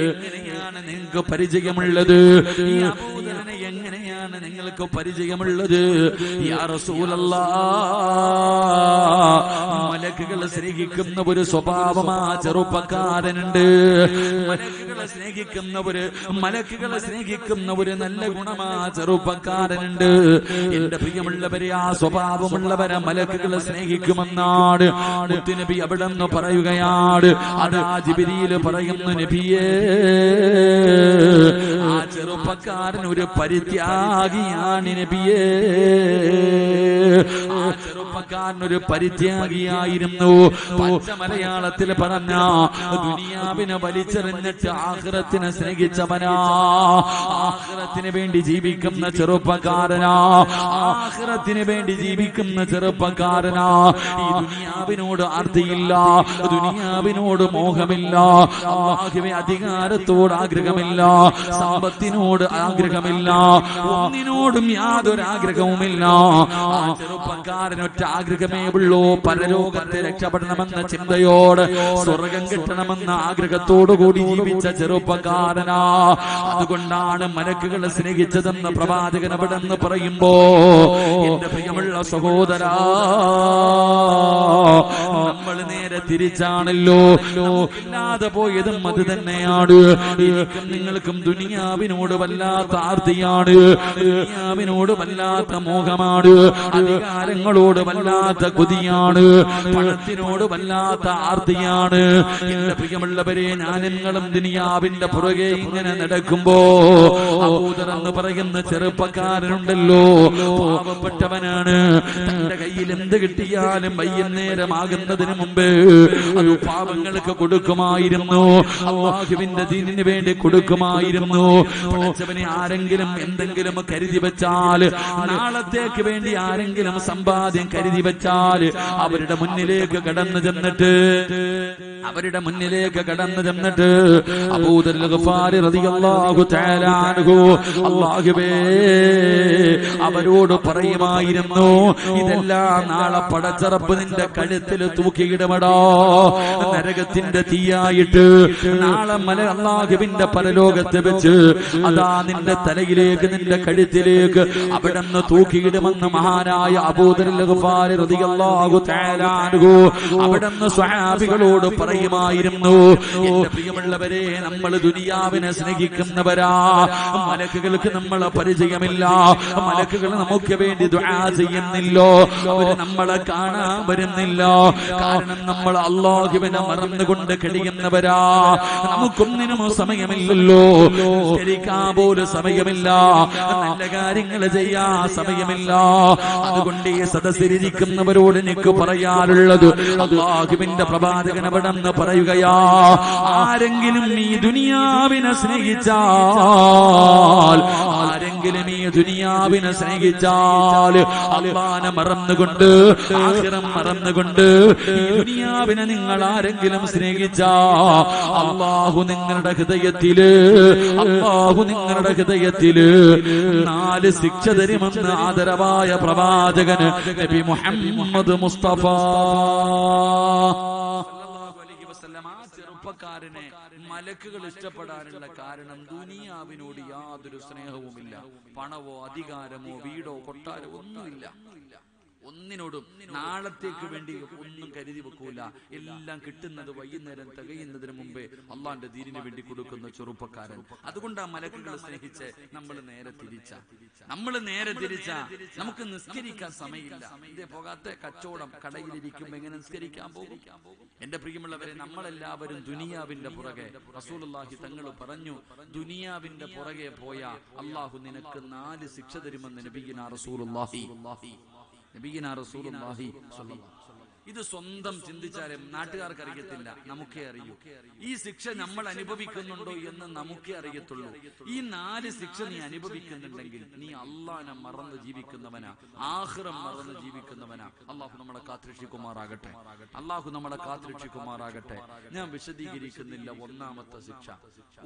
എങ്ങനെയാണ് നിങ്ങൾക്ക് പരിചയമുള്ളത്? ഈ അബൂദറിനെ എങ്ങനെയാണ് നിങ്ങൾക്ക് പരിചയമുള്ളത്? യാ റസൂലല്ലാഹ്, മലക്കുകളെ സ്നേഹിക്കുന്ന ഒരു സ്വഭാവം ആ ചെറുപ്പക്കാരനുണ്ട്. മലക്കുകളെ സ്നേഹിക്കുന്ന ഒരു നല്ല ഗുണമാ ചെറുപ്പക്കാരനുണ്ട്. എന്റെ പ്രിയമുള്ളവരെ, ആ സ്വഭാവമുള്ളവരെ മലക്കുകളെ സ്നേഹിക്കുമെന്നാണ് മുത്തുനബി അവിടെ നിന്ന് പറയുകയാണ്. അതാ ജിബ്രീൽ പറയുന്നു, നബിയേ, ആ ചെറുപ്പക്കാരൻ ഒരു പരിത്യാഗിയാണ് നബിയേ. ആ ചെറുപ്പക്കാരൻ ഒരു പരിത്യാഗിയായിരുന്നു. പച്ച മലയാളത്തിൽ പറഞ്ഞ ദുനിയാവിനെ വലിച്ചെറിഞ്ഞിട്ട് ആഖിറത്തിനെ സ്നേഹിച്ചവനാ. ആഖിറത്തിന് വേണ്ടി ജീവിക്കുന്ന ചെറുപ്പക്കാരനാ. ആഖിറത്തിന് വേണ്ടി ജീവിക്കുന്ന ചെറുപ്പക്കാരനാ. ഈ ദുനിയാവിനോട് ആർത്തിയില്ല, ദുനിയാവിനോട് മോഹമില്ല, അല്ലാഹുവേ അധികാരത്തോട് ആഗ്രഹമില്ല, സമ്പത്തിനോട് ആഗ്രഹമില്ല, ഒന്നിനോടും യാതൊരു ആഗ്രഹവുമില്ല. ആ ചെറുപ്പക്കാരനൊറ്റ ആഗ്രഹമേ ഉള്ളൂ, പരലോകത്തെ രക്ഷപ്പെടണമെന്ന ചിന്തയോട്, സ്വർഗം കിട്ടണമെന്ന ആഗ്രഹത്തോടു കൂടി ജീവിച്ച ചെറുപ്പക്കാരനാ. അതുകൊണ്ടാണ് മലക്കുകളെ സ്നേഹിച്ചതെന്ന് പ്രവാചകൻ അവിടെ നിന്ന് പറയുമ്പോ, എന്റെ പ്രിയമുള്ള സഹോദരാ, നമ്മൾ നേരെ തിരിച്ചാണല്ലോ. ഇല്ലാതെ പോയതും അത് തന്നെയാണ്. എനിക്കും നിങ്ങൾക്കും ദുനിയാവിനോട് വല്ലാത്ത ആർത്തിയാണ്, ദുനിയാവിനോട് വല്ലാത്ത മോഹമാണ്, അധികാരങ്ങളോട് വല്ലാത്ത കൊതിയാണ്, പണത്തിനോട് വല്ലാത്ത ആർത്തിയാണ്. എന്റെ പ്രിയമുള്ളവരെ, ഞാനും ദുനിയാവിന്റെ പുറകെ ഇങ്ങനെ നടക്കുമ്പോ അബൂദർ എന്ന് പറയുന്ന ചെറുപ്പക്കാരനുണ്ടല്ലോ, പാവപ്പെട്ടവനാണ്. തന്റെ കയ്യിൽ എന്ത് കിട്ടിയാലും വൈകുന്നേരമാകുന്നതിന് മുമ്പ് അത് പാവങ്ങൾക്ക് കൊടുക്കുമായിരുന്നു, അല്ലാഹുവിന്റെ ദീനിന് വേണ്ടി കൊടുക്കുമായിരുന്നു. പഠിച്ചവനെ ആരെങ്കിലും എന്തെങ്കിലും കരുതി വെച്ചാൽ, നാളത്തേക്ക് വേണ്ടി ആരെങ്കിലും സമ്പാദ്യം കരുതി വെച്ചാൽ അവരുടെ മുന്നിലേക്ക് കടന്നു ചെന്നിട്ട് അബൂദർ ഗഫാരി റളിയല്ലാഹു തആല അൻഹു അല്ലാഹുവേ അവരോട് പറയുമായിരുന്നു, ഇതെല്ലാം നാളെ പടച്ചറപ്പ് നിന്റെ കഴുത്തിൽ തൂക്കിയിടമടാ, നരകത്തിന്റെ തീയായിട്ട് നാളെ അല്ലാഹുവിന്റെ പരലോകത്ത് വെച്ച് അതാ നിന്റെ തലയിലേക്ക്, നിന്റെ കഴുത്തിലേക്ക് അവിടുന്ന് തൂക്കിയിടുമെന്ന് മഹാനായ അബൂദർ ഗഫാരി റളിയല്ലാഹു തആല അൻഹു അവിടുന്ന് സ്വഹാബികളോട് പറയുമായിരുന്നു. എന്റെ പ്രിയമുള്ളവരെ, നമ്മൾ ദുനിയാവിനെ സ്നേഹിക്കുന്നവരാ. മലക്കുകൾക്ക് നമ്മളെ പരിചയമില്ല, മലക്കുകൾ നമുക്ക് വേണ്ടി ദുആ ചെയ്യുന്നില്ലോ, അവര് നമ്മളെ കാണാൻ വരുന്നില്ല. കാരണം നമ്മൾ അല്ലാഹുവിനെ മറന്നുകൊണ്ട് കഴിയുന്നവരാ. നമുക്കൊന്നിനും സമയമില്ലല്ലോ, ശരിക്കാൻ പോലും സമയമില്ല, നല്ല കാര്യങ്ങൾ ചെയ്യാൻ സമയമില്ല. അതുകൊണ്ട് ഈ സദസ്സിലിരിക്കുന്നവരോട് എനിക്ക് പറയാനുള്ളത്, അല്ലാഹുവിന്റെ പ്രവാചകൻ അവിടെ നിന്ന് പറയുകയാ, ആരെങ്കിലും ഈ ദുനിയാവിനെ സ്നേഹിച്ചാൽ, ആ ആരെങ്കിലും ഈ ദുനിയാവിനെ സ്നേഹിച്ചാൽ, അല്ലാഹനെ മറന്നുകൊണ്ട് ആഖിറം മറന്നുകൊണ്ട് ഈ ദുനിയാവിനെ നിങ്ങൾ ആരെങ്കിലും സ്നേഹിച്ചാ, അല്ലാഹു നിങ്ങളുടെ ഹൃദയത്തില് 4 ശിക്ഷ തരുമെന്ന് ആദരവായ പ്രവാചകൻ നബി മുഹമ്മദ് മുസ്തഫ സല്ലല്ലാഹു അലൈഹി വസല്ലം. ആ ചെറുപ്പക്കാരനെ മലക്കുകൾ ഇഷ്ടപ്പെടാനുള്ള കാരണം ദുനിയാവിനോട് യാതൊരു സ്നേഹവുമില്ല. പണവോ അധികാരമോ വീടോ കൊട്ടാരമോ ഒന്നുമില്ല. ഒന്നിനോടും നാളത്തേക്ക് വേണ്ടി ഒന്നും കരുതി വെക്കൂല. എല്ലാം കിട്ടുന്നത് വൈകുന്നേരം തികയുന്നതിന് മുമ്പേ അള്ളാന്റെ ദീനിന് വേണ്ടി കൊടുക്കുന്ന ചെറുപ്പക്കാരൻ. അതുകൊണ്ടാ മലക്കുകൾ സ്നേഹിച്ച് നമ്മൾ നേരെ തിരിച്ച നമുക്ക് നിസ്കരിക്കാൻ സമയമില്ല. ഇതേ പോകാത്ത കച്ചവടം കടയിലിരിക്കുമ്പോ എങ്ങനെ നിസ്കരിക്കാൻ പോകും? എന്റെ പ്രിയമുള്ളവരെ, നമ്മളെല്ലാവരും ദുനിയാവിന്റെ പുറകെ. റസൂലുള്ളാഹി തങ്ങൾ പറഞ്ഞു, ദുനിയാവിന്റെ പുറകെ പോയ അള്ളാഹു നിനക്ക് 4 ശിക്ഷ തരുമെന്ന് നബിയിനാ റസൂലുള്ളാഹി. ഇത് സ്വന്തം ചിന്തിച്ചാലും നാട്ടുകാർക്ക് അറിയത്തില്ല, നമുക്കേ അറിയൂ. ഈ ശിക്ഷ നമ്മൾ അനുഭവിക്കുന്നുണ്ടോ എന്ന് നമുക്കേ അറിയത്തുള്ളൂ. ഈ 4 ശിക്ഷ നീ അനുഭവിക്കുന്നുണ്ടെങ്കിൽ നീ അള്ളാനെ മറന്ന് ജീവിക്കുന്നവനാ, ആഖിറം മറന്ന് ജീവിക്കുന്നവനാ. അള്ളാഹു നമ്മളെ കാത്തുരക്ഷിക്കുമാറാകട്ടെ. ഞാൻ വിശദീകരിക്കുന്നില്ല.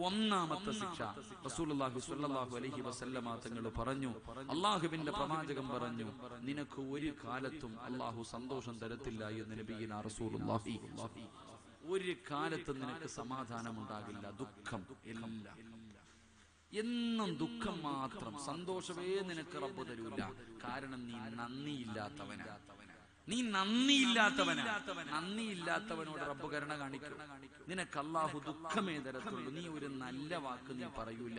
ഒന്നാമത്തെ ശിക്ഷ റസൂലുള്ളാഹി സ്വല്ലല്ലാഹു അലൈഹി വസല്ലമ തങ്ങൾ പറഞ്ഞു, അള്ളാഹുവിന്റെ പ്രവാചകൻ പറഞ്ഞു, നിനക്ക് ഒരു കാലത്തും അള്ളാഹു സന്തോഷം തരത്തില്ല എന്ന് നബിയിനാ റസൂലുള്ളാഹി. ഒരു കാലത്തും നിനക്ക് സമാധാനം ഉണ്ടാകില്ല. ദുഃഖം എന്നും ദുഃഖം മാത്രം. സന്തോഷമേ നിനക്ക് റബ്ബ് തരൂല. കാരണം നീ നന്ദിയില്ലാത്തവനോട് റബ്ബ് കരുണ കാണിക്കും. നിനക്ക് അല്ലാഹു ദുഃഖമേ തരത്തുള്ളൂ. നീ ഒരു നല്ല വാക്ക് നീ പറയൂല.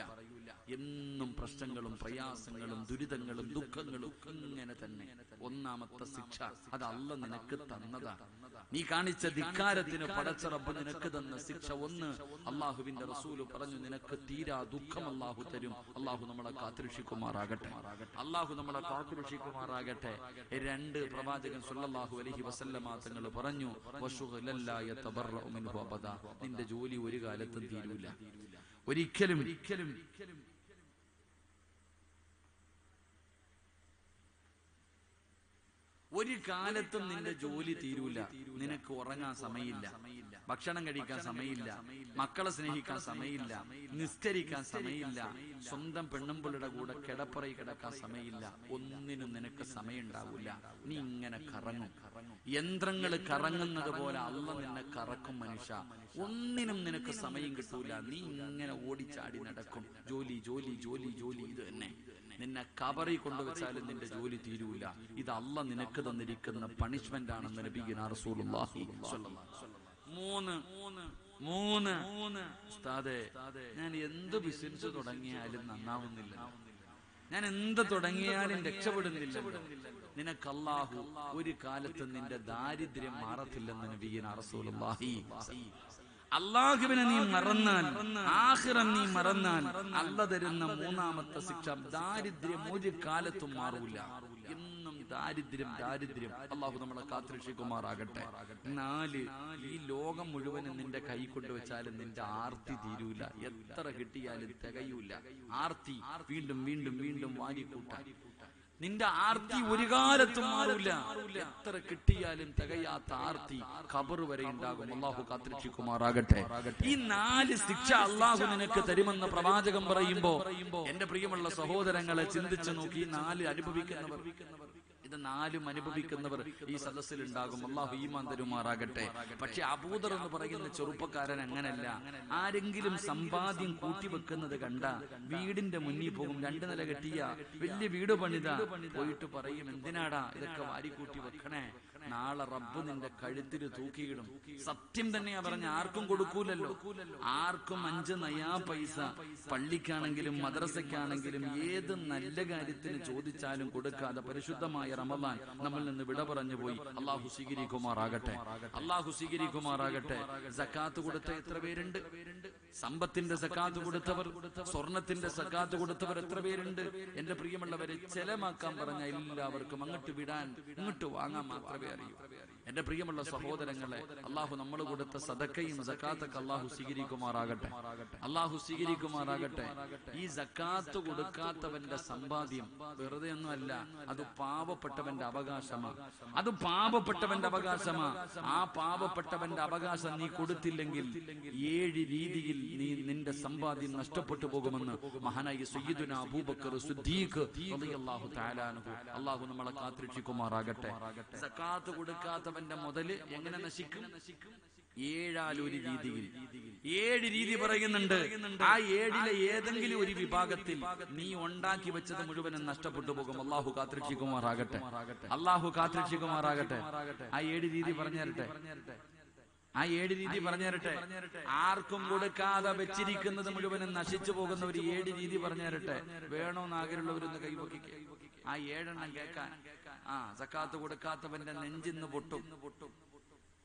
എന്നും പ്രശ്നങ്ങളും പ്രയാസങ്ങളും ദുരിതങ്ങളും ദുഃഖങ്ങളും ഇങ്ങനെ തന്നെ. ഒന്നാമത്തെ ശിക്ഷ അത് അല്ലാഹ് നിനക്ക് തന്നതാ. നീ കാണിച്ച ധിക്കാരത്തിന് പടച്ച റബ്ബ് നിനക്ക് തന്ന ശിക്ഷ. 1, അള്ളാഹുവിന്റെ റസൂല് പറഞ്ഞു, നിനക്ക് തീരാ ദുഃഖം അള്ളാഹു തരും. അള്ളാഹു നമ്മളെ കാത്തുരക്ഷിക്കുമാറാകട്ടെ. 2, പ്രവാചകൻ സ്വല്ലല്ലാഹു അലൈഹി വസല്ലമ തങ്ങൾ പറഞ്ഞു, വശുഗലല്ലാ യതബറഉ മിൻഹു അബദാ. നിന്റെ ജോലി ഒരു കാലത്തും തീരൂല. ഒരിക്കലും ഒരു കാലത്തും നിന്റെ ജോലി തീരൂല. നിനക്ക് ഉറങ്ങാൻ സമയമില്ല, ഭക്ഷണം കഴിക്കാൻ സമയമില്ല, മക്കളെ സ്നേഹിക്കാൻ സമയമില്ല, നിസ്കരിക്കാൻ സമയമില്ല, സ്വന്തം പെണ്ണുമ്പിളുടെ കൂടെ കിടപ്പറയിൽ കിടക്കാൻ സമയമില്ല. ഒന്നിനും നിനക്ക് സമയം ഉണ്ടാവില്ല. നീ ഇങ്ങനെ കറങ്ങും. യന്ത്രങ്ങൾ കറങ്ങുന്നത് പോലെ അല്ലാഹ് നിന്നെ കറക്കും. മനുഷ്യ, ഒന്നിനും നിനക്ക് സമയം കിട്ടൂല. നീ ഇങ്ങനെ ഓടിച്ചാടി നടക്കും. ജോലി. ഇത് തന്നെ. നിന്നെ കബറി കൊണ്ടുവച്ചാലും നിന്റെ ജോലി തീരൂല. ഇത് അല്ലാഹ് നിനക്ക് തന്നിരിക്കുന്ന പണിഷ്മെന്റ് ആണെന്ന് നബിയുനാ റസൂലുള്ളാഹി സ്വല്ലല്ലാഹു അലൈഹി വസല്ലം. 3 ഉസ്താദേ, ഞാൻ എന്ത് ബിസിനസ് തുടങ്ങിയാലും നന്നാവുന്നില്ല, ഞാൻ എന്ത് തുടങ്ങിയാലും രക്ഷപ്പെടുന്നില്ല. നിനക്ക് അല്ലാഹു ഒരു കാലത്തും നിന്റെ ദാരിദ്ര്യം മാറത്തില്ലെന്ന് നബിയുനാ റസൂലുള്ളാഹി. അള്ളാഹുവിനെ നീ മറന്നാൽ, ആഖിറം നീ മറന്നാൽ, അല്ലാഹ് തരുന്ന 3ാമത്തെ ശിക്ഷ ദാരിദ്ര്യം ഒരു കാലത്തും മാറൂല. എന്നും ദാരിദ്ര്യം. അള്ളാഹു നമ്മളെ കാത്തുരക്ഷിക്കുമാറാകട്ടെ. 4, ഈ ലോകം മുഴുവനും നിന്റെ കൈ കൊണ്ടുവച്ചാലും നിന്റെ ആർത്തി തീരൂല. എത്ര കിട്ടിയാലും തികയൂല. ആർത്തി വീണ്ടും വാരിക്കൂട്ടാൻ. നിന്റെ ആർത്തി ഒരു കാലത്തും മാറില്ല. എത്ര കിട്ടിയാലും തികയാത്ത ആർത്തി ഖബർ വരെ ഉണ്ടാകും. അല്ലാഹു കാത്തുരക്ഷിക്കുമാറാകട്ടെ. ഈ 4 ശിക്ഷ അല്ലാഹു നിനക്ക് തരുമെന്ന് പ്രവാചകൻ പറയുമ്പോ എന്റെ പ്രിയമുള്ള സഹോദരങ്ങളെ ചിന്തിച്ചു നോക്കി. 4 അനുഭവിക്കുന്നവർ, ഇത് 4 അനുഭവിക്കുന്നവർ ഈ സദസ്സിൽ ഉണ്ടാകും. അല്ലാഹു ഈമാൻ തരുമാറാകട്ടെ. പക്ഷെ അബൂദർ എന്ന് പറയുന്ന ചെറുപ്പക്കാരൻ അങ്ങനല്ല. ആരെങ്കിലും സമ്പാദ്യം കൂട്ടിവെക്കുന്നത് കണ്ട വീടിന്റെ മുന്നിൽ പോകും. 2 നില കെട്ടിയ വലിയ വീട് പണിത പോയിട്ട് പറയും, എന്തിനാടാ ഇതൊക്കെ വാരിക്കൂട്ടി വെക്കണേ, നാളെ റബ്ബ് നിന്റെ കഴുത്തിൽ തൂക്കിയിടും. സത്യം തന്നെയാ പറഞ്ഞ, ആർക്കും കൊടുക്കൂലല്ലോ. ആർക്കും 5 നയാ പൈസ പള്ളിക്കാണെങ്കിലും മദ്രസയ്ക്കാണെങ്കിലും ഏത് നല്ല കാര്യത്തിന് ചോദിച്ചാലും കൊടുക്കാതെ പരിശുദ്ധമായ റമദാൻ നമ്മിൽ നിന്ന് വിട പറഞ്ഞു പോയി. അള്ളാഹു സ്വീകരിക്കുമാറാകട്ടെ, അള്ളാഹു സ്വീകരിക്കുമാറാകട്ടെ. സക്കാത്ത് കൊടുത്ത എത്ര പേരുണ്ട്? സമ്പത്തിന്റെ സക്കാത്ത് കൊടുത്തവർ, സ്വർണത്തിന്റെ സക്കാത്ത് കൊടുത്തവർ എത്ര പേരുണ്ട്? എന്റെ പ്രിയമുള്ളവരെ, ചെലമാക്കാൻ പറഞ്ഞ എല്ലാവർക്കും അങ്ങോട്ട് വിടാൻ, ഇങ്ങോട്ട് വാങ്ങാൻ മാത്രമേ അറിയൂ. എന്റെ പ്രിയമുള്ള സഹോദരങ്ങളെ, അള്ളാഹു നമ്മൾ കൊടുത്ത സദക്കയും സക്കാത്തൊക്കെ അള്ളാഹു സ്വീകരിക്കുമാറാകട്ടെ, അള്ളാഹു സ്വീകരിക്കുമാറാകട്ടെ. ഈ സക്കാത്ത് കൊടുക്കാത്തവന്റെ സമ്പാദ്യം വെറുതെ ഒന്നുമല്ല, അത് പാവപ്പെട്ടവന്റെ അവകാശമാണ്. അത് പാവപ്പെട്ടവന്റെ അവകാശമാണ്. ആ പാവപ്പെട്ടവന്റെ അവകാശം നീ കൊടുത്തില്ലെങ്കിൽ 7 രീതിയിൽ നിന്റെ സമ്പാദ്യം നഷ്ടപ്പെട്ടു പോകുമെന്ന് മഹാനായ സയ്യിദുന അബൂബക്കർ സിദ്ദീഖ് റളിയല്ലാഹു തആല അൻഹു, അല്ലാഹു നമ്മളെ കാത്തുരക്ഷിക്കുമാറാകട്ടെ. സക്കാത്ത് കൊടുക്കാത്തവന്റെ മുതല് എങ്ങനെ നശിക്കും? 7 രീതിയിൽ. 7 രീതി പറയുന്നുണ്ട്. ആ 7 ഏതെങ്കിലും ഒരു വിഭാഗത്തിൽ നീ ഉണ്ടാക്കി വെച്ചത് മുഴുവനും നഷ്ടപ്പെട്ടു പോകും. അല്ലാഹു കാത്തുരക്ഷിക്കുമാറാകട്ടെ, അല്ലാഹു കാത്തുരക്ഷിക്കുമാറാകട്ടെ. ആ 7 രീതി പറഞ്ഞു തരട്ടെ, ആ 7 രീതി പറഞ്ഞു തരട്ടെ. ആർക്കും കൊടുക്കാതെ വെച്ചിരിക്കുന്നത് മുഴുവനും നശിച്ചു പോകുന്ന ഒരു 7 രീതി പറഞ്ഞു തരട്ടെ. വേണോന്ന് ആഗ്രഹമുള്ളവരൊന്ന് കൈവക്കിക്കുക. ആ 7 എണ്ണം കേൾക്കാൻ. സക്കാത്ത് കൊടുക്കാത്തവന്റെ നെഞ്ചിന്ന് പൊട്ടും.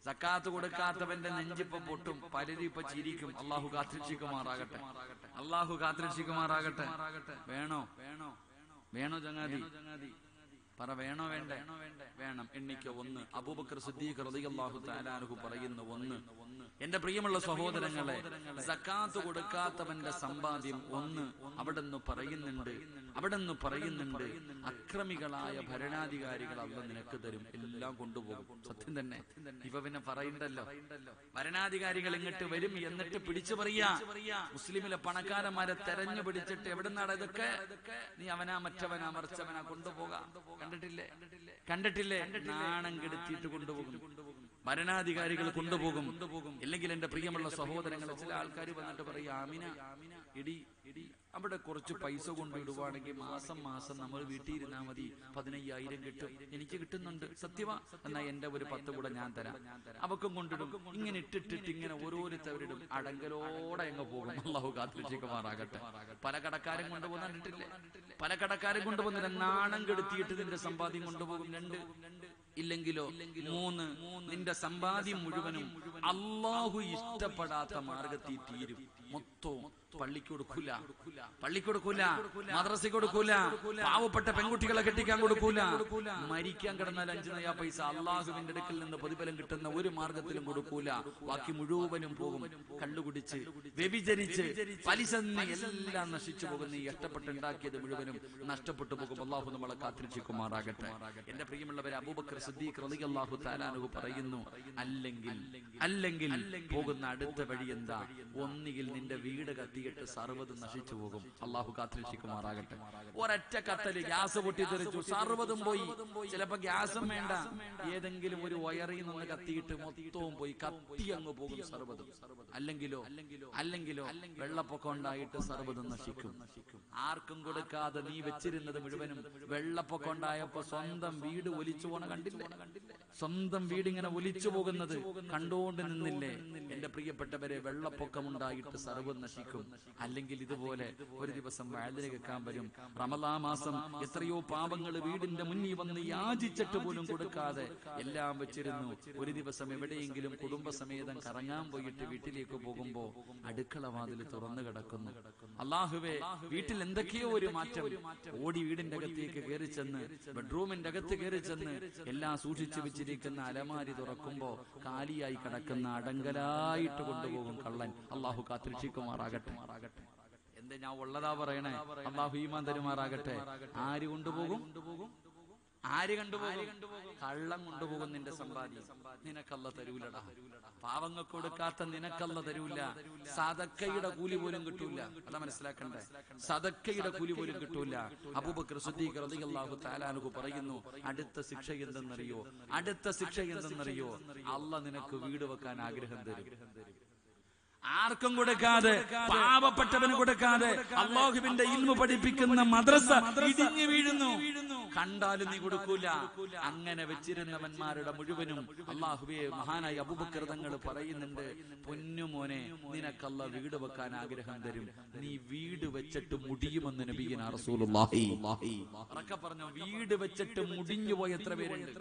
സക്കാത്ത് കൊടുക്കാത്തവന്റെ നെഞ്ചിപ്പ പൊട്ടും. പലരും ഇപ്പൊ ചിരിക്കും. അള്ളാഹു കാത്തുരക്ഷിക്കുമാറാകട്ടെ, അള്ളാഹു കാത്തുരക്ഷിക്കുമാറാകട്ടെ. വേണോ വേണോ വേണോ ചങ്ങാതി? പറ, വേണോ വേണ്ടേ? വേണം. എണ്ണിക്ക 1. അബൂബക്കർ സിദ്ദീഖ് റളിയല്ലാഹു തആല അൻഹു പറയുന്നു 1. എന്റെ പ്രിയമുള്ള സഹോദരങ്ങളെ, സക്കാത്ത് കൊടുക്കാത്തവന്റെ സമ്പാദ്യം 1. അവിടെന്ന് പറയുന്നുണ്ട് അക്രമികളായ ഭരണാധികാരികൾ അല്ലാഹു നിനക്ക് തരും, എല്ലാം കൊണ്ടുപോകും. സത്യം തന്നെ. ഇവ പിന്നെ പറയണ്ടല്ലോ, ഭരണാധികാരികൾ ഇങ്ങോട്ട് വരും, എന്നിട്ട് പിടിച്ചു പറയാ മുസ്ലിമിലെ പണക്കാരന്മാരെ തെരഞ്ഞു പിടിച്ചിട്ട് എവിടുന്നാണ് ഇതൊക്കെ? നീ അവനാ മറ്റവനാ മറിച്ചവനാ കൊണ്ടുപോകാം. കണ്ടിട്ടില്ലേ? നാണം കെടുത്തിയിട്ട് കൊണ്ടുപോകും. ഭരണാധികാരികൾ കൊണ്ടുപോകും. ഇല്ലെങ്കിൽ എന്റെ പ്രിയമുള്ള സഹോദരങ്ങളെ, ചില ആൾക്കാർ വന്നിട്ട് പറയും, ആമിന ഇടി അവിടെ കുറച്ച് പൈസ കൊണ്ടിടുവാണെങ്കിൽ മാസം നമ്മൾ വീട്ടിൽ ഇരുന്നാൽ മതി, 15,000 കിട്ടും. എനിക്ക് കിട്ടുന്നുണ്ട്. സത്യവാ? എന്നാ എന്റെ ഒരു 10 കൂടെ ഞാൻ തരാം. അവക്കും കൊണ്ടിടും. ഇങ്ങനെ ഇട്ടിട്ടിട്ട് ഇങ്ങനെ ഓരോരുത്തവരിടും. അടങ്കലോടെ അങ്ങ് പോകും. അല്ലാഹു കാത്തുരക്ഷിക്കുമാറാകട്ടെ. പല കടക്കാരും കൊണ്ടുപോകുന്ന കണ്ടിട്ടില്ലേ? പല കടക്കാരും കൊണ്ടുപോകുന്നില്ല. നാണം കെടുത്തിയിട്ട് നിന്റെ സമ്പാദ്യം കൊണ്ടുപോകും. 2. ഇല്ലെങ്കിലോ 3. നിന്റെ സമ്പാദ്യം മുഴുവനും അല്ലാഹു ഇഷ്ടപ്പെടാത്ത മാർഗത്തിൽ തീരും. മൊത്തവും പള്ളിക്ക് കൊടുക്കൂല, മദ്രസയ്ക്ക് കൊടുക്കൂല, പാവപ്പെട്ട പെൺകുട്ടികളെ കെട്ടിക്കാൻ കൊടുക്കൂല, മരിക്കാൻ കിടന്നാൽ 5 നയാ പൈസ അള്ളാഹുവിന്റെ അടുക്കൽ നിന്ന് പ്രതിഫലം കിട്ടുന്ന ഒരു മാർഗത്തിലും കൊടുക്കൂല. ബാക്കി മുഴുവനും പോകും. കള്ളുകുടിച്ച്, വ്യഭിചരിച്ച്, പലിശ എല്ലാം നശിച്ചു പോകുന്ന ഈ ഇഷ്ടപ്പെട്ടുണ്ടാക്കിയത് മുഴുവനും നഷ്ടപ്പെട്ടു പോകും. അള്ളാഹു നമ്മളെ കാത്തുരക്ഷിക്കുമാറാകട്ടെ. എന്റെ പ്രിയമുള്ളവരെ, അബൂബക്കർ സിദ്ദീഖ് റളിയല്ലാഹു തആല അൻഹു പറയുന്നു, അല്ലെങ്കിൽ പോകുന്ന അടുത്ത വഴി എന്താ? ഒന്നുകിൽ നിന്റെ വീട് കത്തിയിട്ട് സർവ്വതും നശിച്ചു പോകും. അള്ളാഹു കാത്തുരക്ഷിക്കുമാറാകട്ടെ. ഒരൊറ്റ കത്തല് ഗ്യാസ് പൊട്ടിത്തെറിച്ചു, സർവ്വതും പോയി. ചിലപ്പോ ഗ്യാസും വേണ്ട, ഏതെങ്കിലും ഒരു വയറിൽ നിന്ന് കത്തിയിട്ട് മൊത്തവും പോയി, കത്തി അങ്ങ് പോകും സർവ്വതും. അല്ലെങ്കിലോ വെള്ളപ്പൊക്കം ഉണ്ടായിട്ട് സർവ്വതും നശിക്കും. ആർക്കും കൊടുക്കാതെ നീ വെച്ചിരുന്നത് മുഴുവനും വെള്ളപ്പൊക്കം ഉണ്ടായപ്പോ സ്വന്തം വീട് ഒലിച്ചു പോണ കണ്ടില്ലേ? സ്വന്തം വീട് ഇങ്ങനെ ഒലിച്ചു പോകുന്നത് കണ്ടുകൊണ്ട് നിന്നില്ലേ? എന്റെ പ്രിയപ്പെട്ടവരെ, വെള്ളപ്പൊക്കം ഉണ്ടായിട്ട് സർവ്വം നശിക്കും. അല്ലെങ്കിൽ ഇതുപോലെ ഒരു ദിവസം വഅദിന് കേൾക്കാൻ വരും. റമളാൻ മാസം എത്രയോ പാവങ്ങൾ വീടിന്റെ മുന്നിൽ വന്ന് യാചിച്ചിട്ട് പോലും കൊടുക്കാതെ എല്ലാം വെച്ചിരുന്നു. ഒരു ദിവസം എവിടെയെങ്കിലും കുടുംബസമേതം കറങ്ങാൻ പോയിട്ട് വീട്ടിലേക്ക് പോകുമ്പോ അടുക്കള വാതിൽ തുറന്നു കിടക്കുന്നു. അല്ലാഹുവേ, വീട്ടിൽ എന്തൊക്കെയോ ഒരു മാറ്റം. ഓടി വീടിന്റെ അകത്തേക്ക് കയറി ചെന്ന്, ബെഡ്റൂമിന്റെ അകത്ത് കയറി ചെന്ന് എല്ലാം സൂക്ഷിച്ചു വെച്ചിരിക്കുന്ന അലമാരി തുറക്കുമ്പോ കാലിയായി കിടക്കുന്ന അടങ്കലായിട്ട് കൊണ്ടുപോകും കള്ളൻ. അല്ലാഹു കാത്തുരക്ഷിക്കുമാറാകട്ടെ. എന്താ ഞാൻ ഉള്ളതാ പറയണേ? അല്ലാഹു ഈമാൻ തരുമാറാകട്ടെ. ആര് കൊണ്ടുപോകും? കള്ളം കൊണ്ടുപോകും നിന്റെ സമ്പാദ്യം. നിനക്കല്ല തരൂലടാ. പാവങ്ങൾക്ക് കൊടുക്കാത്ത നിനക്കല്ല തരൂല. സദക്കയുടെ കൂലി പോലും കിട്ടൂല. അതാ മനസ്സിലാക്കണ്ടേ? സദക്കയുടെ കൂലി പോലും കിട്ടൂല. അബൂബക്കർ സിദ്ദീഖ് റളിയല്ലാഹു തആല അൻഹു പറയുന്നു, അടുത്ത ശിക്ഷ എന്തെന്നറിയോ? അല്ലാഹ് നിനക്ക് വീട് വെക്കാൻ ആഗ്രഹം തരും. ആർക്കും കൊടുക്കാതെ, പാവപ്പെട്ടവന് കൊടുക്കാതെ അല്ലാഹുവിന്റെ ഇൽമു പഠിപ്പിക്കുന്ന മദ്രസ ഇടിഞ്ഞു വീഴുന്നു. കണ്ടാലും നീ കൊടുക്കൂല. അങ്ങനെ വെച്ചിരുന്നവന്മാരുടെ മുഴുവനും അല്ലാഹുവേ, മഹാനായ അബൂബക്കർ തങ്ങൾ പറയുന്നുണ്ട്, പൊന്നുമോനെ, നിനക്കല്ല വീട് വെക്കാൻ ആഗ്രഹം തരും, നീ വീട് വെച്ചിട്ട് മുടിയുമെന്ന് നബിയുനാ റസൂലുള്ളാഹി. ഉറക്കെ പറഞ്ഞു, വീട് വെച്ചിട്ട് മുടിഞ്ഞു പോയ എത്ര പേരുണ്ട്?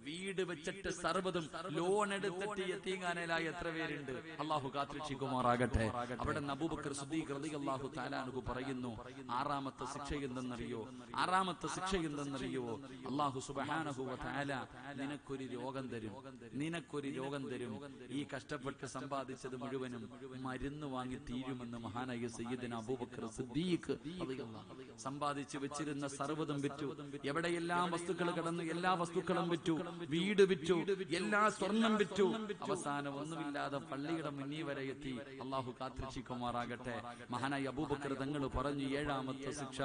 വീട് വെച്ചിട്ട് സർവ്വതും ലോൺ എടുത്തിട്ട് യതീംഖാനയിലായ എത്ര പേരുണ്ട്? അല്ലാഹു കാത്തുരക്ഷിക്കുമാറാകട്ടെ. അവിടെ അബൂബക്കർ സിദ്ദീഖ് റളിയല്ലാഹു തആല അൻഹു പറയുന്നു, ആറാമത്തെ ശിക്ഷ എന്തെന്നറിയോ? ആറാമത്തെ ശിക്ഷ എന്തെന്നറിയോ? അല്ലാഹു സുബ്ഹാനഹു വ തആല നിനക്കൊരു രോഗം തരും, നിനക്കൊരു രോഗം തരും. ഈ കഷ്ടപ്പെട്ട് സമ്പാദിച്ചത് മുഴുവനും മരുന്ന് വാങ്ങി തീരുമെന്ന് മഹാനായ സയ്യിദുന അബൂബക്കർ സിദ്ദീഖ് റളിയല്ലാഹു. സമ്പാദിച്ചു വെച്ചിരുന്ന സർവ്വതും വിറ്റു, എവിടെയെല്ലാം വസ്തുക്കൾ കടന്നു എല്ലാ വസ്തുക്കളും വിറ്റു, വീട് വിറ്റു, എല്ലാ സ്വർണം വിറ്റു. അവസാനം ഒന്നുമില്ലാതെ പള്ളിയുടെ മുന്നിൽ വരെ എത്തി. അല്ലാഹു കാത്തുരക്ഷിക്കുമാറാകട്ടെ. മഹാനായ അബൂബക്കർ തങ്ങൾ പറഞ്ഞു, ഏഴാമത്തെ ശിക്ഷ,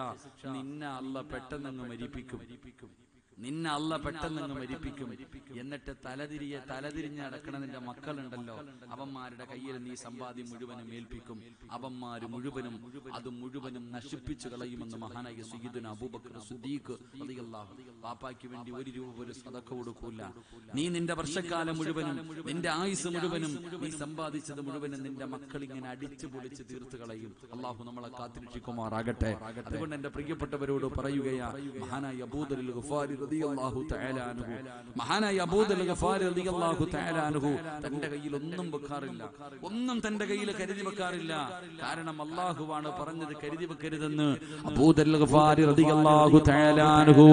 നിന്നെ അല്ലാഹു പെട്ടെന്ന് മരിപ്പിക്കും. നിന്നെ അല്ല പെട്ടെന്ന് മരിപ്പിക്കും. എന്നിട്ട് തലതിരിഞ്ഞ് നടക്കണ നിന്റെ മക്കളുണ്ടല്ലോ, അവന്മാരുടെ കയ്യിൽ നീ സമ്പാദ്യം മുഴുവനും ഏൽപ്പിക്കും. അവന്മാര് മുഴുവനും അത് മുഴുവനും നശിപ്പിച്ചു കളയുമെന്ന് മഹാനായ സയ്യിദുന അബൂബക്കർ സിദ്ദീഖ് റളിയല്ലാഹു. വാപ്പായ്ക്ക് വേണ്ടി ഒരു രൂപ ഒരു സദഖ കൊടുക്കൂല. നീ നിന്റെ വർഷക്കാലം മുഴുവനും, നിന്റെ ആയുസ് മുഴുവനും, നീ സമ്പാദിച്ചത് മുഴുവനും നിന്റെ മക്കൾ ഇങ്ങനെ അടിച്ചു പൊളിച്ച് തീർത്തു കളയും. അള്ളാഹു നമ്മളെ കാത്തിരക്ഷിക്കുമാറാകട്ടെ. അതുകൊണ്ട് എന്റെ പ്രിയപ്പെട്ടവരോട് പറയുകയാ, മഹാനായ അബൂദർ അൽ ഗഫാരി റളിയല്ലാഹു തആല അൻഹു, മഹാനായ അബൂദർ അൽ ഗഫാരി റളിയല്ലാഹു തആല അൻഹു തന്റെ കയ്യിൽ ഒന്നും വെക്കാറില്ല, ഒന്നും തന്റെ കയ്യിൽ കരുതി വെക്കാറില്ല. കാരണം അല്ലാഹുവാണ് പറഞ്ഞത് കരുതി വെക്കരുതെന്ന്. അബൂദർ അൽ ഗഫാരി റളിയല്ലാഹു തആല അൻഹു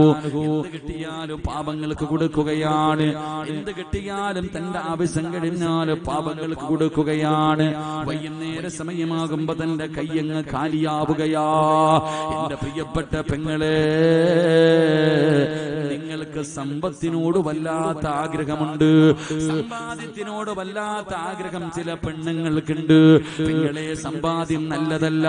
എന്ത് കിട്ടിയാലും പാപങ്ങൾക്ക് കൊടുക്കുകയാണ്. എന്ത് കിട്ടിയാലും തന്റെ ആവശ്യം കഴിഞ്ഞാൽ പാപങ്ങൾക്ക് കൊടുക്കുകയാണ്. വൈകുന്നേര സമയമാകുമ്പോ തന്റെ കയ്യങ്ങ് കാലിയാവുകയാ. എന്റെ പ്രിയപ്പെട്ട പെങ്ങളെ, നിങ്ങൾക്ക് സമ്പത്തിനോട് വല്ലാത്ത ആഗ്രഹമുണ്ട്, സമ്പാദ്യത്തിനോട് വല്ലാത്ത ആഗ്രഹം ചില പെണ്ണുങ്ങൾക്കുണ്ട്. പെങ്ങളെ, സമ്പാദ്യം നല്ലതല്ല,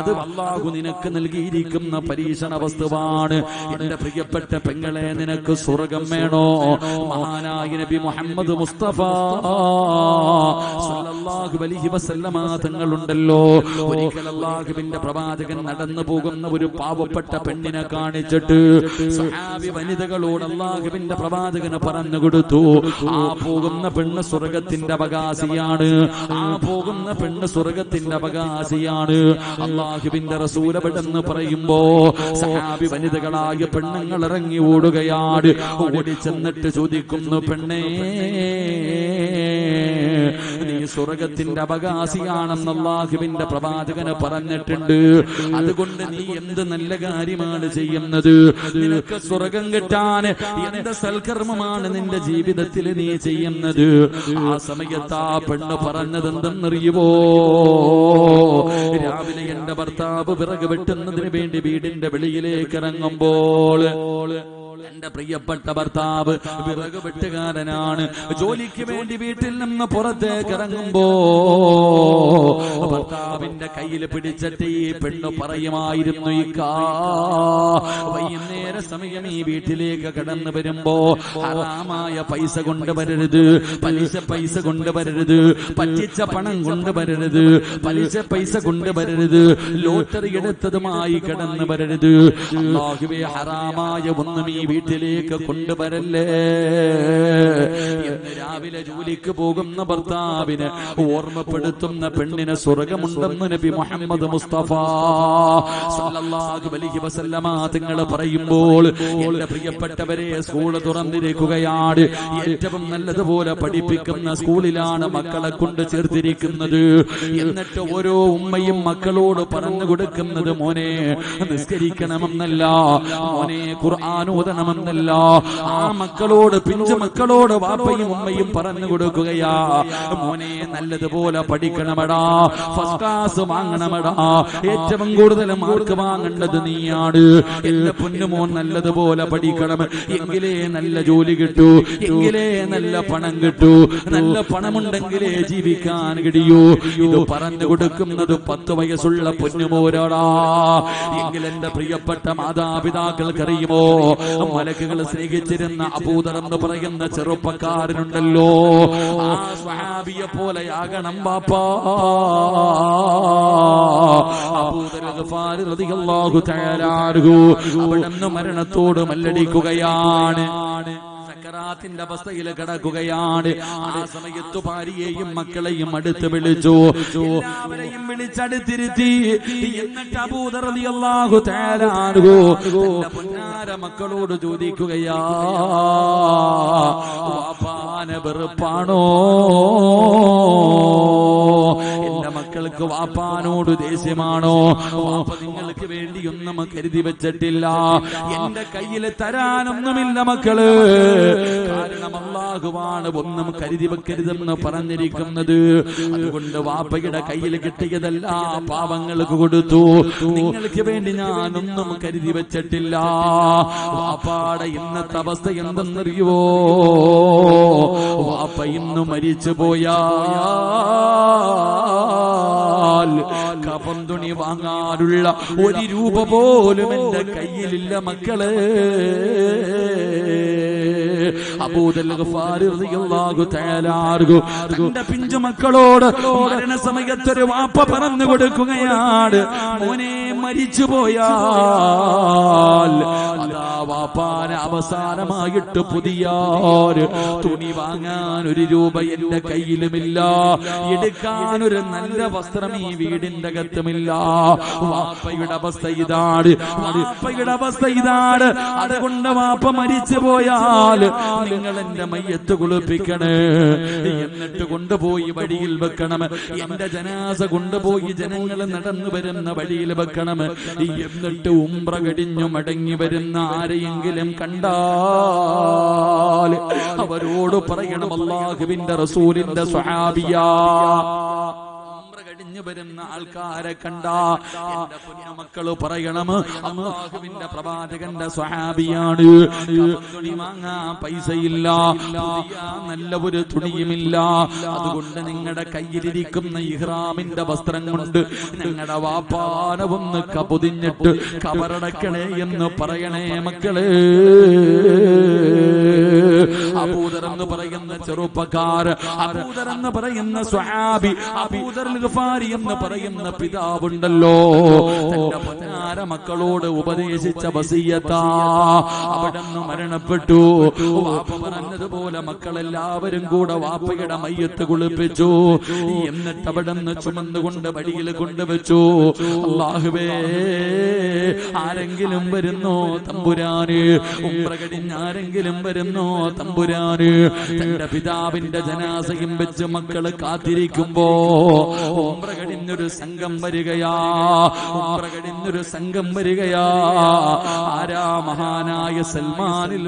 അത് അല്ലാഹു നിനക്ക് നൽകിയിരിക്കുന്ന പരീക്ഷണ വസ്തുവാണ്. എന്റെ പ്രിയപ്പെട്ട പെങ്ങളെ, നിനക്ക് സ്വർഗം വേണോ? മഹാനായ നബി മുഹമ്മദ് മുസ്തഫ സല്ലല്ലാഹു അലൈഹി വസല്ലമ തങ്ങളുണ്ടല്ലോ, ഒരിക്കൽ അല്ലാഹുവിന്റെ പ്രവാചകൻ നടന്നു പോകുന്ന ഒരു പാവപ്പെട്ട പെണ്ണിനെ കാണിച്ചിട്ട് സഹാബി വനിതകളോട് അല്ലാഹുവിന്റെ പ്രവാചകന് പറഞ്ഞു കൊടുത്തു, ആ പോകുന്ന പെണ്ണ് സ്വർഗത്തിന്റെ അവകാശിയാണ്, ആ പോകുന്ന പെണ്ണ് സ്വർഗത്തിന്റെ അവകാശിയാണ്. അല്ലാഹുവിന്റെ റസൂൽ എന്ന് പറയുമ്പോ സഹാബി വനിതകളായ പെണ്ണുങ്ങൾ ഇറങ്ങി ഓടുകയാണ്. ഓടി ചെന്നിട്ട് ചോദിക്കുന്നു, പെണ്ണേ, നീ സ്വർഗത്തിന്റെ അവകാശിയാണെന്ന് അല്ലാഹുവിന്റെ പ്രവാചകന് പറഞ്ഞിട്ടുണ്ട്. അതുകൊണ്ട് നീ എന്ത് നല്ല കാര്യമാണ് ചെയ്യുന്നത്? നിനക്ക് സ്വർഗം കിട്ടാൻ എന്ത് സൽക്കർമ്മമാണ് നിന്റെ ജീവിതത്തിൽ നീ ചെയ്യുന്നത്? ആ സമയത്ത് ആ പെണ്ണ് പറഞ്ഞത് എന്തെന്നറിയുമോ? രാവിലെ എന്റെ ഭർത്താവ് വിറക് വെട്ടുന്നതിന് വേണ്ടി വീടിന്റെ വെളിയിലേക്ക് ഇറങ്ങുമ്പോൾ എന്റെ പ്രിയപ്പെട്ട ഭർത്താവ് വിറക് വെട്ടുകാരനാണ്. ജോലിക്ക് വേണ്ടി വീട്ടിൽ നിന്ന് പുറത്തേക്ക് ഇറങ്ങുമ്പോ ഭർത്താവിന്റെ കയ്യിൽ പിടിച്ചിട്ട് ഈ പെണ്ണ് പറയുമായിരുന്നു, ഇക്കാ, വൈകുന്നേര സമയം ഈ വീട്ടിലേക്ക് കടന്നു വരുമ്പോ ഹറാമായ പൈസ കൊണ്ടുവരരുത്, പലിശ പൈസ കൊണ്ടുവരരുത്, പറ്റിച്ച പണം കൊണ്ടുവരരുത്, പലിശ പൈസ കൊണ്ടുവരരുത്, ലോട്ടറി എടുത്തതുമായി കടന്നു വരരുത്. അല്ലാഹുവേ, ഹറാമായ ഒന്നും ഈ വീട്ടിലേക്ക് കൊണ്ടുവരല്ലേ എന്ന് രാവിലെ ജോലിക്ക് പോകുന്ന ഭർത്താവിന് ഓർമ്മപ്പെടുത്തുന്ന പെണ്ണിന് സ്വർഗമുണ്ടെന്ന് നബി മുഹമ്മദ് മുസ്തഫ സല്ലല്ലാഹു അലൈഹി വസല്ലമ തങ്ങൾ പറയുമ്പോൾ, എന്റെ പ്രിയപ്പെട്ടവരെ, സ്കൂൾ തുറന്നിരിക്കുകയാണ്. ഏറ്റവും നല്ലതുപോലെ പഠിപ്പിക്കുന്ന സ്കൂളിലാണ് മക്കളെ കൊണ്ട് ചേർത്തിരിക്കുന്നത്. എന്നിട്ട് ഓരോ ഉമ്മയും മക്കളോട് പറഞ്ഞു കൊടുക്കുന്നത്, മോനെ നിസ്കരിക്കണമെന്നല്ല, മോനെ ഖുർആൻ ഓതണമെന്നല്ല. ആ മക്കളോട്, പിഞ്ചു മക്കളോട് വാപ്പയും ഉമ്മയും പറഞ്ഞു കൊടുക്കുകയാ, മോനെ നല്ലതുപോലെ പഠിക്കണമടാ, ഫസ്റ്റ് ക്ലാസ് വാങ്ങണമടാ, ഏറ്റവും കൂടുതൽ മാർക്ക് വാങ്ങേണ്ടത് നീയാണ്. എന്റെ പൊന്നുമോൻ നല്ലതുപോലെ പഠിക്കണം, എങ്കിലേ നല്ല ജോലി കിട്ടൂ, എങ്കിലേ നല്ല പണം കിട്ടൂ, നല്ല പണമുണ്ടെങ്കിലേ ജീവിക്കാൻ കഴിയൂ. ഇത് പറഞ്ഞു കൊടുക്കുന്നത് 10 വയസ്സുള്ള പൊന്നുമോരാടാ. എങ്കിൽ എന്റെ പ്രിയപ്പെട്ട മാതാപിതാക്കൾക്കറിയുമോ, മലക്കുകൾ സ്നേഹിച്ചിരുന്ന അബൂദർ എന്ന് പറയുന്ന ചെറുപ്പക്കാരനുണ്ടല്ലോ, ആ സ്വഹാബിയെ പോലെയാകണം ബാപ്പാ. അബൂദർ ഗഫാരി റളിയല്ലാഹു തആല അൻഹു അവിടുന്ന് മരണത്തോട് മല്ലടിക്കുകയാണ്, സക്കറാത്തിന്റെ അവസ്ഥയിൽ കിടക്കുകയാണ്. ആ സമയത്ത് ഭാര്യയെയും മക്കളെയും അടുത്ത് വിളിച്ചു, എല്ലാവരെയും വിളിച്ചടുത്തിരുത്തി. എന്നിട്ട് അബൂദർ റളിയല്ലാഹു തആല അൻഹു തന്റെ പൊന്നാര മക്കളോട് ചോദിക്കുകയാ, വാപ്പാനെ വെറുപ്പാണോ? എന്റെ മക്കൾക്ക് വാപ്പാനോട് ദേഷ്യമാണോ? വാപ്പ നിങ്ങൾക്ക് വേണ്ടിയൊന്നും കരുതി വെച്ചിട്ടില്ല, എന്റെ കയ്യിൽ തരാനൊന്നുമില്ല മക്കള്. കാരണം അല്ലാഹുവാണ് ഒന്നും കരുതി വെക്കരുതെന്ന് പറഞ്ഞിരിക്കുന്നത്. അതുകൊണ്ട് വാപ്പയുടെ കയ്യിൽ കിട്ടിയതെല്ലാം പാവങ്ങൾക്ക് കൊടുത്തു. നിങ്ങൾക്ക് വേണ്ടി ഞാനൊന്നും കരുതി വെച്ചിട്ടില്ല. വാപ്പാടെ ഇന്നത്തെ അവസ്ഥ എന്തെന്നറിയോ? വാപ്പ ഇന്ന് മരിച്ചു പോയാൽ കഫൻ തുണി വാങ്ങാനുള്ള ഒരു രൂപ പോലും എന്റെ കയ്യിലില്ല മക്കളെ. അബൂദർ ഗഫാരി റളിയല്ലാഹു തആല അൻഹു തന്റെ പിഞ്ചു മക്കളോട് മരണസമയത്തൊരു വാപ്പ പറഞ്ഞു കൊടുക്കുകയാണ്, മോനെ മരിച്ചു പോയാൽ അതാ വാപ്പാനെ അവസാനമായിട്ട് പുതിയ തുണി വാങ്ങാൻ ഒരു രൂപ എന്റെ കയ്യിലുമില്ല, എടുക്കാൻ ഒരു നല്ല വസ്ത്രം ഈ വീടിന്റെ അകത്തുമില്ല. വാപ്പയുടെ അവസ്ഥ ഇതാണ്, വാപ്പയുടെ അവസ്ഥ ഇതാണ്. അതുകൊണ്ട് വാപ്പ മരിച്ചു പോയാൽ നിങ്ങൾ എന്റെ മയ്യത്ത് കുളിപ്പിക്കണേ, എന്നിട്ട് കൊണ്ടുപോയി വഴിയിൽ വെക്കണം. എന്റെ ജനാസ കൊണ്ടുപോയി ജനങ്ങൾ നടന്നു വരുന്ന വഴിയിൽ വെക്കണം. എന്നിട്ട് ഉംറ കഴിഞ്ഞു മടങ്ങി വരുന്ന ആരെയെങ്കിലും കണ്ടാൽ അവരോട് പറയണം, അല്ലാഹുവിന്റെ റസൂലിന്റെ സ്വഹാബിയാ. കഴിഞ്ഞു വരുന്ന ആൾക്കാരെ കണ്ട എന്റെ പൊന്നുമക്കള് പറയണം, അല്ലാഹുവിന്റെ പ്രവാചകന്റെ സ്വഹാബിയാണ്. തുണി വാങ്ങാൻ പൈസയില്ല, നല്ല ഒരു തുണിയുമില്ല. അതുകൊണ്ട് നിങ്ങളുടെ കയ്യിലിരിക്കുന്ന ഇഹ്റാമിന്റെ വസ്ത്രം കൊണ്ട് നിങ്ങളുടെ വാപ്പാനെ ഒന്ന് കപുതിഞ്ഞിട്ട് കബറടക്കണേ എന്ന് പറയണേ മക്കളെ. അബൂദർ എന്ന് പറയുന്ന ചെറുപ്പക്കാരൻ, അബൂദർ എന്ന് പറയുന്ന സ്വഹാബി, അബൂദർ ഗഫാരി എന്ന് പറയുന്ന പിതാവുണ്ടല്ലോ, തന്റെ പൊന്നാര മക്കളോട് ഉപദേശിച്ച വസിയത്താ. അവിടുന്ന് മരണപ്പെട്ടു. വാപ്പ പറഞ്ഞതുപോലെ മക്കളെല്ലാവരും കൂടെ വാപ്പയുടെ മയ്യത്ത് കുളിപ്പിച്ചു. എന്നിട്ട് അവിടുന്ന് ചുമന്നുകൊണ്ട് വഴിയിൽ കൊണ്ടുവച്ചു. അല്ലാഹുവേ, ആരെങ്കിലും വരുന്നോ തമ്പുരാന്? ഉംറ കഴിഞ്ഞ് ആരെങ്കിലും വരുന്നോ തമ്പുരാന്? തന്റെ പിതാവിന്റെ ജനാസയും വെച്ച് മക്കള് കാത്തിരിക്കുമ്പോ ഉംറ കഴിഞ്ഞൊരു സംഘം വരികയാ, ഉംറ കഴിഞ്ഞൊരു സംഘം വരികയാ. ആരാ? മഹാനായ സൽമാനിൽ